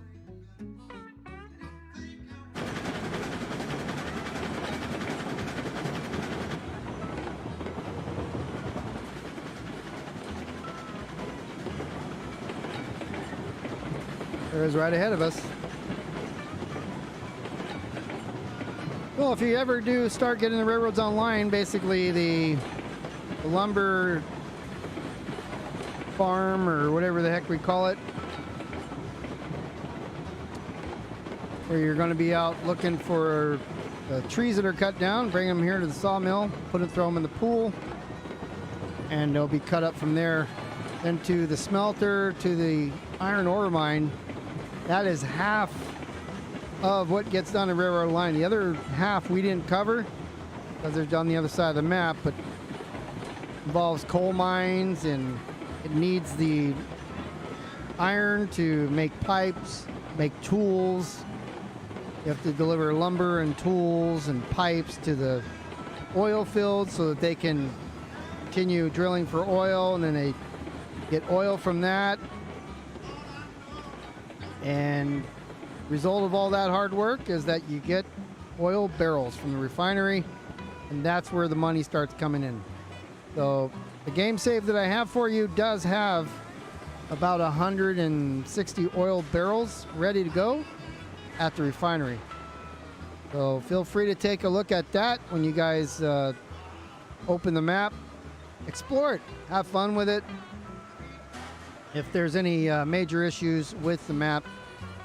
There is right ahead of us. Well, if you ever do start getting the railroads online, basically the lumber farm or whatever the heck we call it, where you're going to be out looking for the trees that are cut down, bring them here to the sawmill, throw them in the pool, and they'll be cut up from there. Then to the smelter, to the iron ore mine. That is half of what gets done in railroad line. The other half we didn't cover because they're on the other side of the map, but involves coal mines, and it needs the iron to make pipes, make tools. You have to deliver lumber and tools and pipes to the oil fields so that they can continue drilling for oil, and then they get oil from that. And the result of all that hard work is that you get oil barrels from the refinery, and that's where the money starts coming in. So the game save that I have for you does have about 160 oil barrels ready to go at the refinery. So feel free to take a look at that when you guys open the map. Explore it. Have fun with it. If there's any major issues with the map,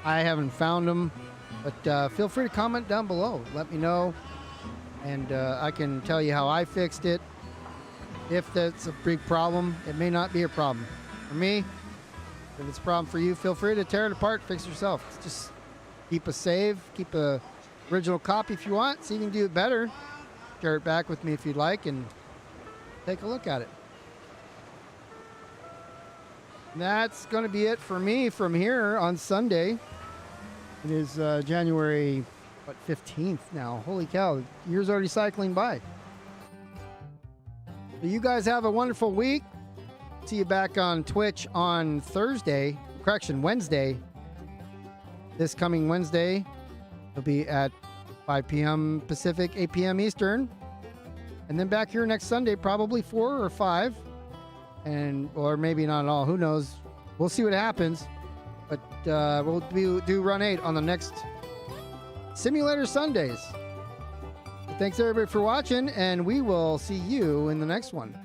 I haven't found them. But feel free to comment down below. Let me know. And I can tell you how I fixed it. If that's a big problem, it may not be a problem. For me, if it's a problem for you, feel free to tear it apart, fix it yourself. Just keep a save, keep a original copy if you want. See if you can do it better. Share it back with me if you'd like and take a look at it. And that's going to be it for me from here on Sunday. It is January 15th now. Holy cow, the year's already cycling by. So you guys have a wonderful week. See you back on Twitch on Wednesday. This coming Wednesday, it'll be at 5 p.m. Pacific, 8 p.m. Eastern. And then back here next Sunday, probably 4 or 5. Or maybe not at all. Who knows? We'll see what happens. But we'll do Run 8 on the next Simulator Sundays. Thanks everybody for watching, and we will see you in the next one.